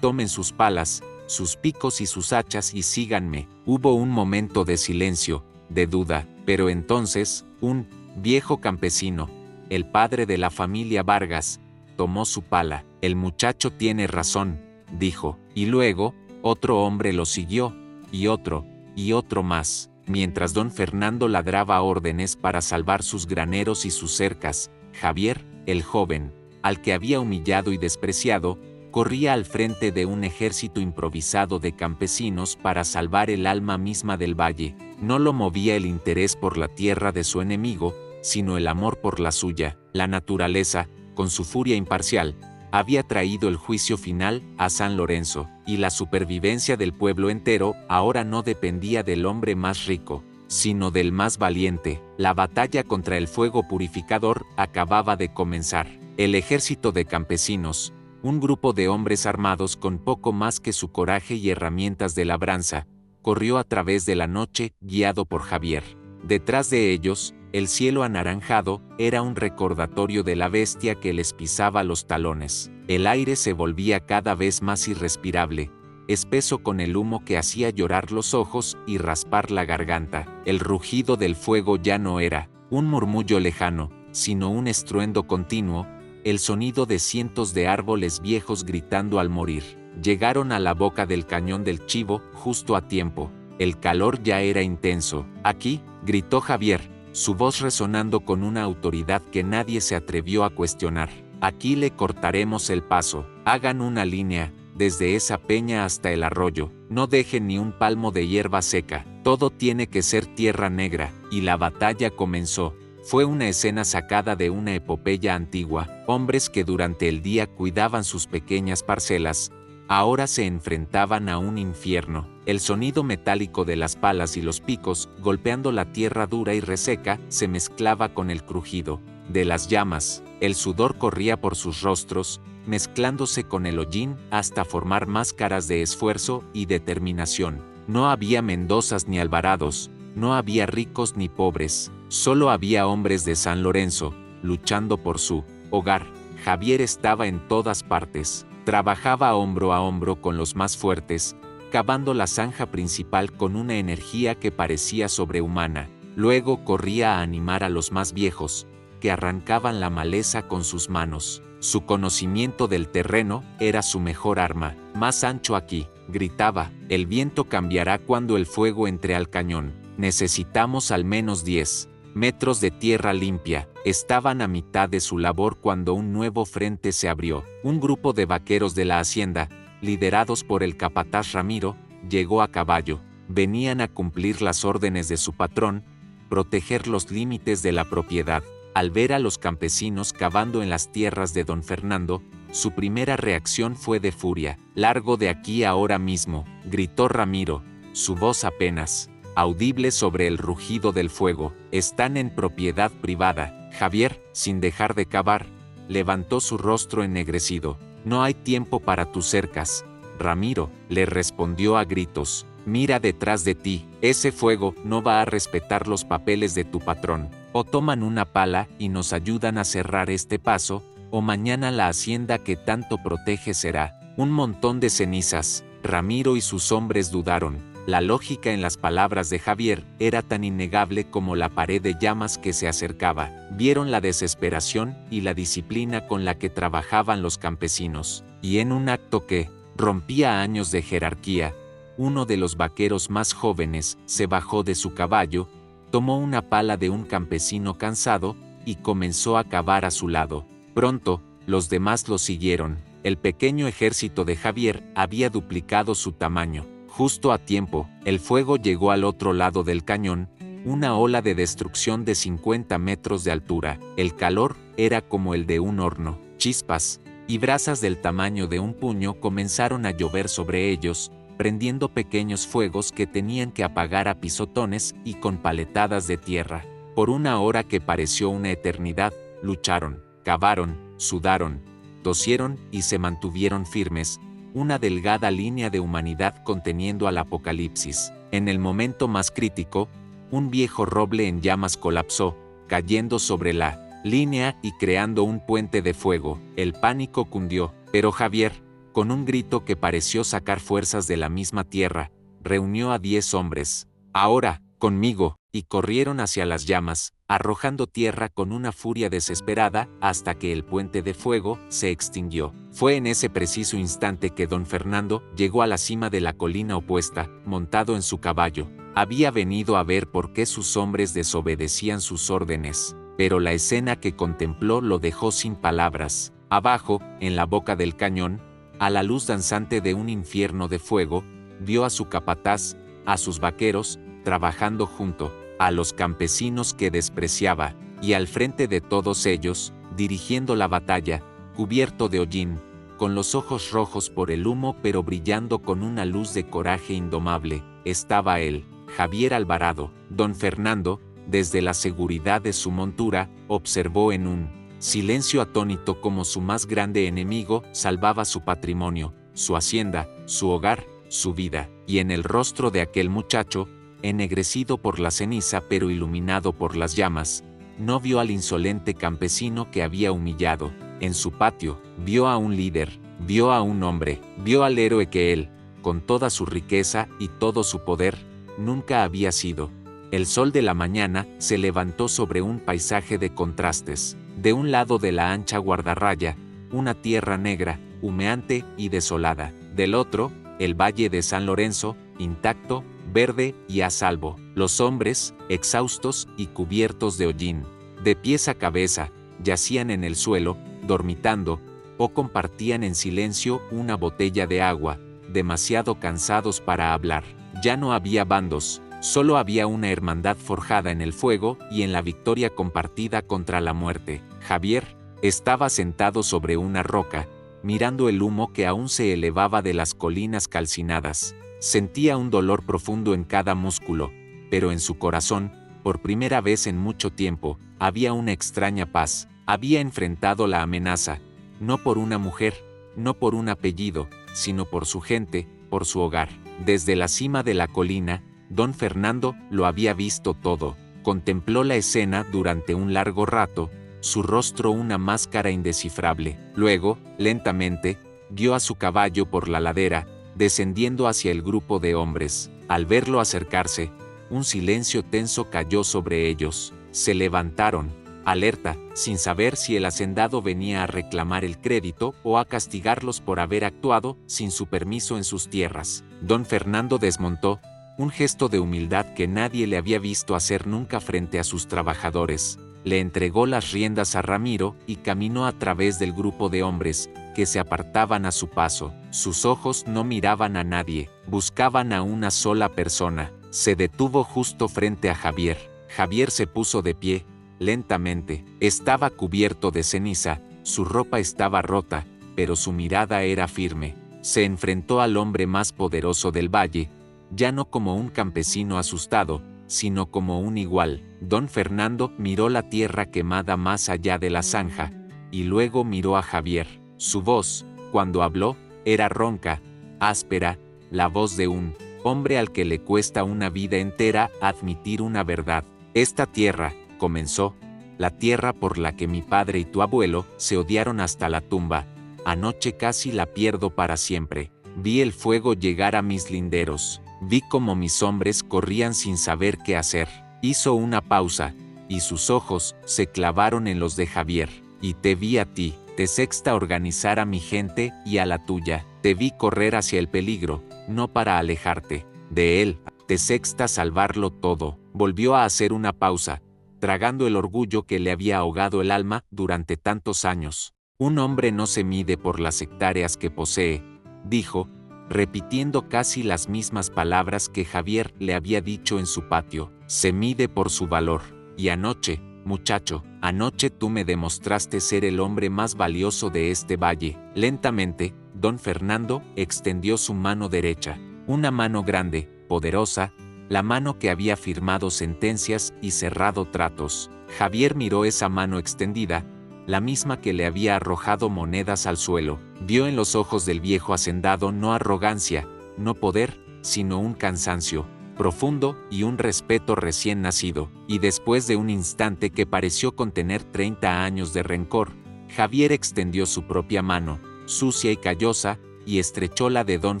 tomen sus palas, sus picos y sus hachas y síganme». Hubo un momento de silencio, de duda, pero entonces, un viejo campesino, el padre de la familia Vargas, tomó su pala. «El muchacho tiene razón», dijo, y luego, otro hombre lo siguió, y otro más. Mientras don Fernando ladraba órdenes para salvar sus graneros y sus cercas, Javier, el joven, al que había humillado y despreciado, Corría al frente de un ejército improvisado de campesinos para salvar el alma misma del valle. No lo movía el interés por la tierra de su enemigo, sino el amor por la suya. La naturaleza, con su furia imparcial, había traído el juicio final a San Lorenzo, y la supervivencia del pueblo entero ahora no dependía del hombre más rico, sino del más valiente. La batalla contra el fuego purificador acababa de comenzar. El ejército de campesinos, un grupo de hombres armados con poco más que su coraje y herramientas de labranza, corrió a través de la noche, guiado por Javier. Detrás de ellos, el cielo anaranjado era un recordatorio de la bestia que les pisaba los talones. El aire se volvía cada vez más irrespirable, espeso con el humo que hacía llorar los ojos y raspar la garganta. El rugido del fuego ya no era un murmullo lejano, sino un estruendo continuo, el sonido de cientos de árboles viejos gritando al morir. Llegaron a la boca del cañón del Chivo justo a tiempo. El calor ya era intenso. «Aquí», gritó Javier, su voz resonando con una autoridad que nadie se atrevió a cuestionar. «Aquí le cortaremos el paso. Hagan una línea, desde esa peña hasta el arroyo. No dejen ni un palmo de hierba seca. Todo tiene que ser tierra negra». Y la batalla comenzó. Fue una escena sacada de una epopeya antigua. Hombres que durante el día cuidaban sus pequeñas parcelas, ahora se enfrentaban a un infierno. El sonido metálico de las palas y los picos, golpeando la tierra dura y reseca, se mezclaba con el crujido de las llamas. El sudor corría por sus rostros, mezclándose con el hollín hasta formar máscaras de esfuerzo y determinación. No había Mendozas ni Alvarados, no había ricos ni pobres, solo había hombres de San Lorenzo, luchando por su hogar. Javier estaba en todas partes. Trabajaba hombro a hombro con los más fuertes, cavando la zanja principal con una energía que parecía sobrehumana. Luego corría a animar a los más viejos, que arrancaban la maleza con sus manos. Su conocimiento del terreno era su mejor arma. «Más ancho aquí», gritaba. «El viento cambiará cuando el fuego entre al cañón. Necesitamos al menos 10 metros de tierra limpia». Estaban a mitad de su labor cuando un nuevo frente se abrió. Un grupo de vaqueros de la hacienda, liderados por el capataz Ramiro, llegó a caballo. Venían a cumplir las órdenes de su patrón, proteger los límites de la propiedad. Al ver a los campesinos cavando en las tierras de don Fernando, su primera reacción fue de furia. «Largo de aquí ahora mismo», gritó Ramiro, su voz apenas audible sobre el rugido del fuego. «Están en propiedad privada». Javier, sin dejar de cavar, levantó su rostro ennegrecido. «No hay tiempo para tus cercas, Ramiro», le respondió a gritos. «Mira detrás de ti, ese fuego no va a respetar los papeles de tu patrón. O toman una pala y nos ayudan a cerrar este paso, o mañana la hacienda que tanto protege será un montón de cenizas». Ramiro y sus hombres dudaron. La lógica en las palabras de Javier era tan innegable como la pared de llamas que se acercaba. Vieron la desesperación y la disciplina con la que trabajaban los campesinos, y en un acto que rompía años de jerarquía, uno de los vaqueros más jóvenes se bajó de su caballo, tomó una pala de un campesino cansado y comenzó a cavar a su lado. Pronto, los demás lo siguieron. El pequeño ejército de Javier había duplicado su tamaño. Justo a tiempo, el fuego llegó al otro lado del cañón, una ola de destrucción de 50 metros de altura. El calor era como el de un horno. Chispas y brasas del tamaño de un puño comenzaron a llover sobre ellos, prendiendo pequeños fuegos que tenían que apagar a pisotones y con paletadas de tierra. Por una hora que pareció una eternidad, lucharon, cavaron, sudaron, tosieron y se mantuvieron firmes, una delgada línea de humanidad conteniendo al apocalipsis. En el momento más crítico, un viejo roble en llamas colapsó, cayendo sobre la línea y creando un puente de fuego. El pánico cundió, pero Javier, con un grito que pareció sacar fuerzas de la misma tierra, reunió a 10 hombres. «Ahora, conmigo», y corrieron hacia las llamas, arrojando tierra con una furia desesperada hasta que el puente de fuego se extinguió. Fue en ese preciso instante que don Fernando llegó a la cima de la colina opuesta, montado en su caballo. Había venido a ver por qué sus hombres desobedecían sus órdenes, pero la escena que contempló lo dejó sin palabras. Abajo, en la boca del cañón, A la luz danzante de un infierno de fuego, vio a su capataz, a sus vaqueros, trabajando junto a los campesinos que despreciaba, y al frente de todos ellos, dirigiendo la batalla, cubierto de hollín, con los ojos rojos por el humo pero brillando con una luz de coraje indomable, estaba él, Javier Alvarado. Don Fernando, desde la seguridad de su montura, observó en un silencio atónito cómo su más grande enemigo salvaba su patrimonio, su hacienda, su hogar, su vida, y en el rostro de aquel muchacho, ennegrecido por la ceniza pero iluminado por las llamas, no vio al insolente campesino que había humillado. En su patio, vio a un líder, vio a un hombre, vio al héroe que él, con toda su riqueza y todo su poder, nunca había sido. El sol de la mañana se levantó sobre un paisaje de contrastes. De un lado de la ancha guardarraya, una tierra negra, humeante y desolada. Del otro, el valle de San Lorenzo, intacto, verde y a salvo. Los hombres, exhaustos y cubiertos de hollín, de pies a cabeza, yacían en el suelo, dormitando, o compartían en silencio una botella de agua, demasiado cansados para hablar. Ya no había bandos, solo había una hermandad forjada en el fuego y en la victoria compartida contra la muerte. Javier estaba sentado sobre una roca, mirando el humo que aún se elevaba de las colinas calcinadas. Sentía un dolor profundo en cada músculo, pero en su corazón, por primera vez en mucho tiempo, había una extraña paz. Había enfrentado la amenaza, no por una mujer, no por un apellido, sino por su gente, por su hogar. Desde la cima de la colina, don Fernando lo había visto todo. Contempló la escena durante un largo rato, su rostro una máscara indescifrable. Luego, lentamente, guió a su caballo por la ladera, descendiendo hacia el grupo de hombres. Al verlo acercarse, un silencio tenso cayó sobre ellos. Se levantaron, alerta, sin saber si el hacendado venía a reclamar el crédito o a castigarlos por haber actuado sin su permiso en sus tierras. Don Fernando desmontó, un gesto de humildad que nadie le había visto hacer nunca frente a sus trabajadores. Le entregó las riendas a Ramiro y caminó a través del grupo de hombres que se apartaban a su paso. Sus ojos no miraban a nadie, buscaban a una sola persona. Se detuvo justo frente a Javier. Javier se puso de pie, lentamente. Estaba cubierto de ceniza, su ropa estaba rota, pero su mirada era firme. Se enfrentó al hombre más poderoso del valle, ya no como un campesino asustado, sino como un igual. Don Fernando miró la tierra quemada más allá de la zanja, y luego miró a Javier. Su voz, cuando habló, era ronca, áspera, la voz de un hombre al que le cuesta una vida entera admitir una verdad. Esta tierra, comenzó, la tierra por la que mi padre y tu abuelo se odiaron hasta la tumba, anoche casi la pierdo para siempre. Vi el fuego llegar a mis linderos, vi cómo mis hombres corrían sin saber qué hacer. Hizo una pausa, y sus ojos se clavaron en los de Javier. Y te vi a ti, te sexta organizar a mi gente y a la tuya. Te vi correr hacia el peligro, no para alejarte de él. Te sexta salvarlo todo. Volvió a hacer una pausa, tragando el orgullo que le había ahogado el alma durante tantos años. Un hombre no se mide por las hectáreas que posee, dijo, repitiendo casi las mismas palabras que Javier le había dicho en su patio. Se mide por su valor. Y anoche, muchacho, anoche tú me demostraste ser el hombre más valioso de este valle. Lentamente, don Fernando extendió su mano derecha, una mano grande, poderosa, la mano que había firmado sentencias y cerrado tratos. Javier miró esa mano extendida, la misma que le había arrojado monedas al suelo. Vio en los ojos del viejo hacendado no arrogancia, no poder, sino un cansancio profundo y un respeto recién nacido. Y después de un instante que pareció contener 30 años de rencor, Javier extendió su propia mano, sucia y callosa, y estrechó la de don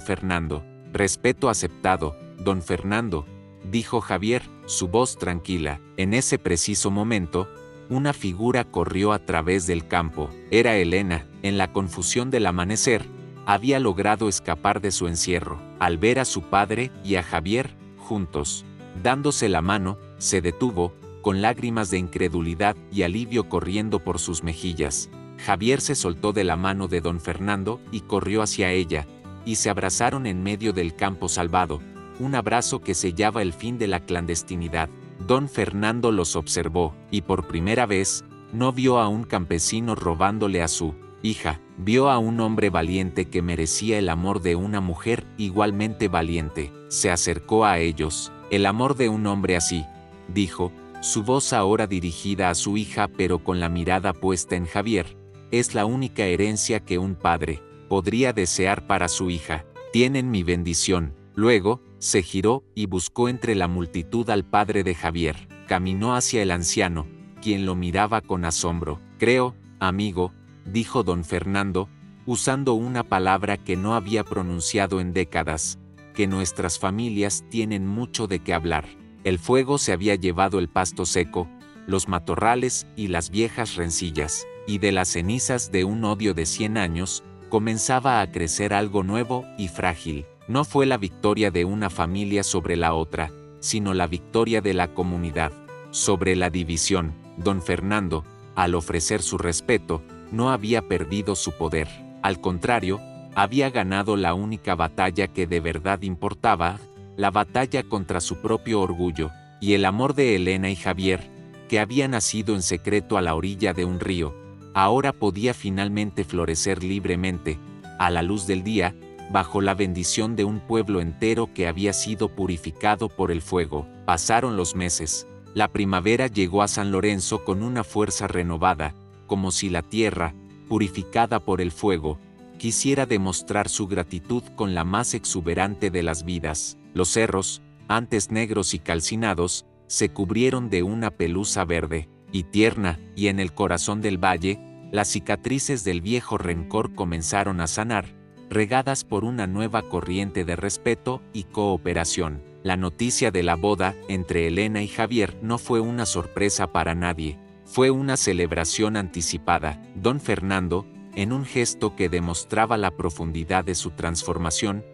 Fernando. Respeto aceptado, don Fernando, dijo Javier, su voz tranquila. En ese preciso momento, una figura corrió a través del campo. Era Elena. En la confusión del amanecer, había logrado escapar de su encierro. Al ver a su padre y a Javier, juntos, dándose la mano, se detuvo, con lágrimas de incredulidad y alivio corriendo por sus mejillas. Javier se soltó de la mano de don Fernando y corrió hacia ella, y se abrazaron en medio del campo salvado, un abrazo que sellaba el fin de la clandestinidad. Don Fernando los observó, y por primera vez, no vio a un campesino robándole a su hija, vio a un hombre valiente que merecía el amor de una mujer igualmente valiente. Se acercó a ellos. El amor de un hombre así, dijo, su voz ahora dirigida a su hija pero con la mirada puesta en Javier, es la única herencia que un padre podría desear para su hija. Tienen mi bendición. Luego, se giró y buscó entre la multitud al padre de Javier. Caminó hacia el anciano, quien lo miraba con asombro. Creo, amigo, dijo don Fernando, usando una palabra que no había pronunciado en décadas, que nuestras familias tienen mucho de qué hablar. El fuego se había llevado el pasto seco, los matorrales y las viejas rencillas, y de las cenizas de un odio de 100 años, comenzaba a crecer algo nuevo y frágil. No fue la victoria de una familia sobre la otra, sino la victoria de la comunidad sobre la división. Don Fernando, al ofrecer su respeto, no había perdido su poder. Al contrario, había ganado la única batalla que de verdad importaba, la batalla contra su propio orgullo, y el amor de Elena y Javier, que había nacido en secreto a la orilla de un río, ahora podía finalmente florecer libremente, a la luz del día, bajo la bendición de un pueblo entero que había sido purificado por el fuego. Pasaron los meses. La primavera llegó a San Lorenzo con una fuerza renovada, como si la tierra, purificada por el fuego, quisiera demostrar su gratitud con la más exuberante de las vidas. Los cerros, antes negros y calcinados, se cubrieron de una pelusa verde y tierna, y en el corazón del valle, las cicatrices del viejo rencor comenzaron a sanar, regadas por una nueva corriente de respeto y cooperación. La noticia de la boda entre Elena y Javier no fue una sorpresa para nadie, fue una celebración anticipada. Don Fernando, en un gesto que demostraba la profundidad de su transformación,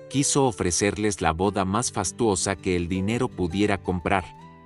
quiso ofrecerles la boda más fastuosa que el dinero pudiera comprar,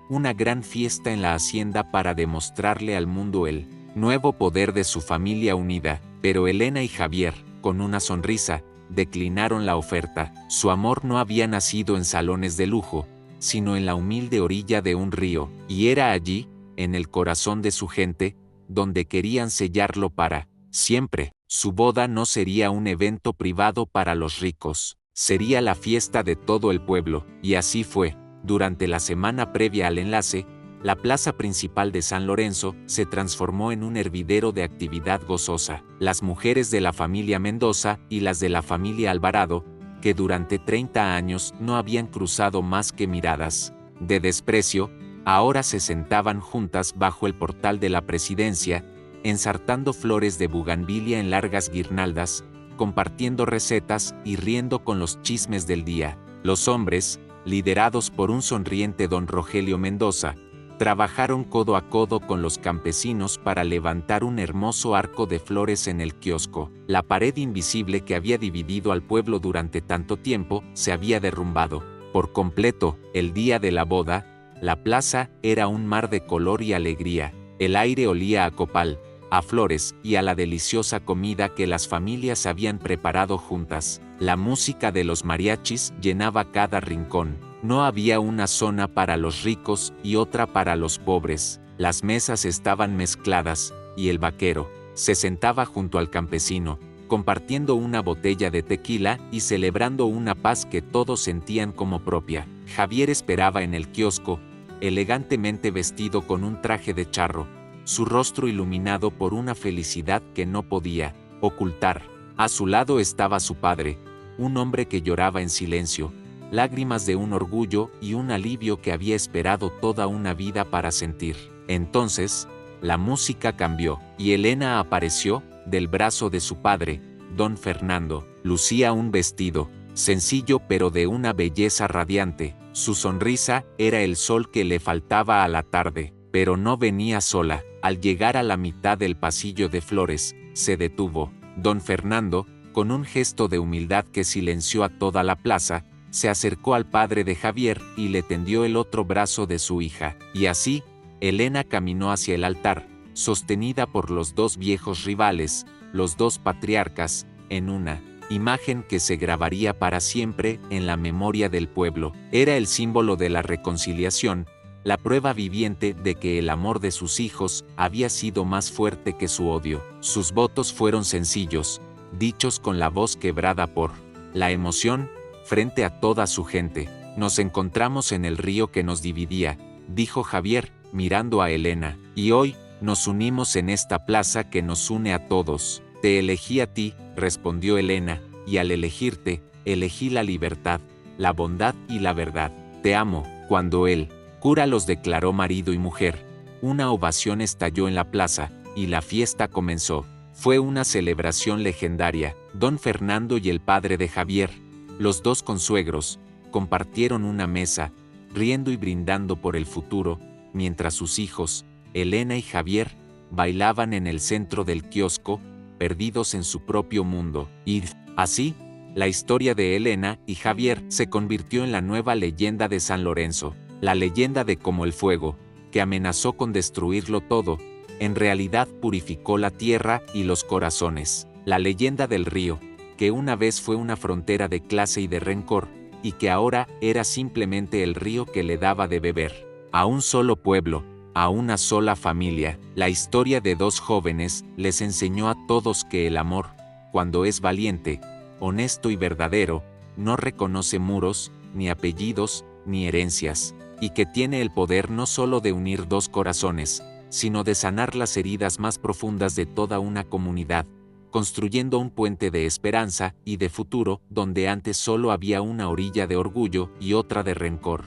una gran fiesta en la hacienda para demostrarle al mundo el nuevo poder de su familia unida. Pero Elena y Javier, con una sonrisa, declinaron la oferta. Su amor no había nacido en salones de lujo, sino en la humilde orilla de un río, y era allí, en el corazón de su gente, donde querían sellarlo para siempre. Su boda no sería un evento privado para los ricos, sería la fiesta de todo el pueblo, y así fue. Durante la semana previa al enlace, la plaza principal de San Lorenzo se transformó en un hervidero de actividad gozosa. Las mujeres de la familia Mendoza y las de la familia Alvarado, que durante 30 años no habían cruzado más que miradas de desprecio, ahora se sentaban juntas bajo el portal de la presidencia, ensartando flores de buganvilia en largas guirnaldas, compartiendo recetas y riendo con los chismes del día. Los hombres, liderados por un sonriente don Rogelio Mendoza, trabajaron codo a codo con los campesinos para levantar un hermoso arco de flores en el kiosco. La pared invisible que había dividido al pueblo durante tanto tiempo se había derrumbado por completo. El día de la boda, la plaza era un mar de color y alegría. El aire olía a copal, a flores y a la deliciosa comida que las familias habían preparado juntas. La música de los mariachis llenaba cada rincón. No había una zona para los ricos y otra para los pobres. Las mesas estaban mezcladas, y el vaquero se sentaba junto al campesino, compartiendo una botella de tequila y celebrando una paz que todos sentían como propia. Javier esperaba en el kiosco, elegantemente vestido con un traje de charro, su rostro iluminado por una felicidad que no podía ocultar. A su lado estaba su padre, un hombre que lloraba en silencio, lágrimas de un orgullo y un alivio que había esperado toda una vida para sentir. Entonces, la música cambió, y Elena apareció, del brazo de su padre, don Fernando. Lucía un vestido, sencillo pero de una belleza radiante. Su sonrisa era el sol que le faltaba a la tarde, pero no venía sola. Al llegar a la mitad del pasillo de flores, se detuvo. Don Fernando, con un gesto de humildad que silenció a toda la plaza, se acercó al padre de Javier y le tendió el otro brazo de su hija. Y así, Elena caminó hacia el altar, sostenida por los dos viejos rivales, los dos patriarcas, en una imagen que se grabaría para siempre en la memoria del pueblo. Era el símbolo de la reconciliación, la prueba viviente de que el amor de sus hijos había sido más fuerte que su odio. Sus votos fueron sencillos, dichos con la voz quebrada por la emoción, frente a toda su gente. Nos encontramos en el río que nos dividía, dijo Javier, mirando a Elena, y hoy nos unimos en esta plaza que nos une a todos. Te elegí a ti, respondió Elena, y al elegirte, elegí la libertad, la bondad y la verdad. Te amo. Cuando el cura los declaró marido y mujer, una ovación estalló en la plaza, y la fiesta comenzó. Fue una celebración legendaria. Don Fernando y el padre de Javier, los dos consuegros, compartieron una mesa, riendo y brindando por el futuro, mientras sus hijos, Elena y Javier, bailaban en el centro del kiosco, perdidos en su propio mundo. Y así, la historia de Elena y Javier se convirtió en la nueva leyenda de San Lorenzo, la leyenda de cómo el fuego, que amenazó con destruirlo todo, en realidad purificó la tierra y los corazones. La leyenda del río, que una vez fue una frontera de clase y de rencor, y que ahora era simplemente el río que le daba de beber a un solo pueblo, a una sola familia. La historia de dos jóvenes les enseñó a todos que el amor, cuando es valiente, honesto y verdadero, no reconoce muros, ni apellidos, ni herencias, y que tiene el poder no solo de unir dos corazones, sino de sanar las heridas más profundas de toda una comunidad, construyendo un puente de esperanza y de futuro donde antes solo había una orilla de orgullo y otra de rencor.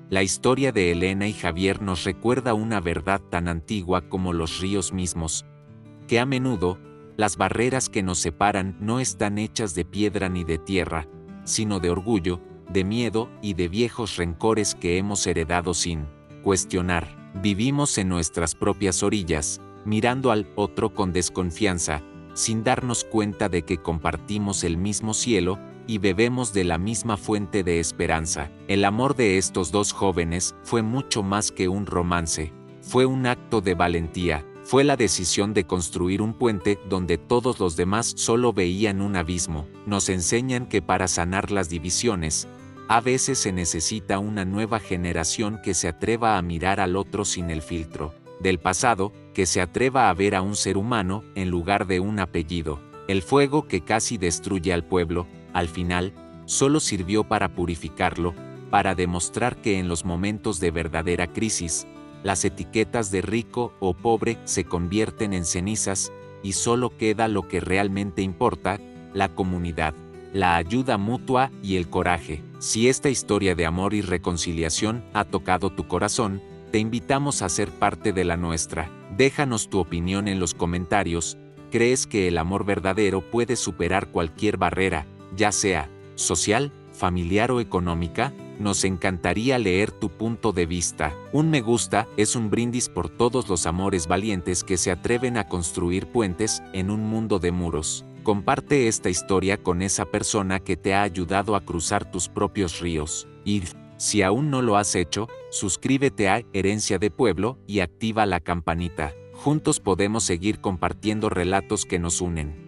La historia de Elena y Javier nos recuerda una verdad tan antigua como los ríos mismos, que a menudo, las barreras que nos separan no están hechas de piedra ni de tierra, sino de orgullo, de miedo y de viejos rencores que hemos heredado sin cuestionar. Vivimos en nuestras propias orillas, mirando al otro con desconfianza, sin darnos cuenta de que compartimos el mismo cielo y bebemos de la misma fuente de esperanza. El amor de estos dos jóvenes fue mucho más que un romance, fue un acto de valentía, fue la decisión de construir un puente donde todos los demás solo veían un abismo. Nos enseñan que para sanar las divisiones, a veces se necesita una nueva generación que se atreva a mirar al otro sin el filtro del pasado, que se atreva a ver a un ser humano en lugar de un apellido. El fuego que casi destruye al pueblo, al final, solo sirvió para purificarlo, para demostrar que en los momentos de verdadera crisis, las etiquetas de rico o pobre se convierten en cenizas, y solo queda lo que realmente importa, la comunidad, la ayuda mutua y el coraje. Si esta historia de amor y reconciliación ha tocado tu corazón, te invitamos a ser parte de la nuestra. Déjanos tu opinión en los comentarios. ¿Crees que el amor verdadero puede superar cualquier barrera, ya sea social, familiar o económica? Nos encantaría leer tu punto de vista. Un me gusta es un brindis por todos los amores valientes que se atreven a construir puentes en un mundo de muros. Comparte esta historia con esa persona que te ha ayudado a cruzar tus propios ríos. Y si aún no lo has hecho, suscríbete a Herencia de Pueblo y activa la campanita. Juntos podemos seguir compartiendo relatos que nos unen.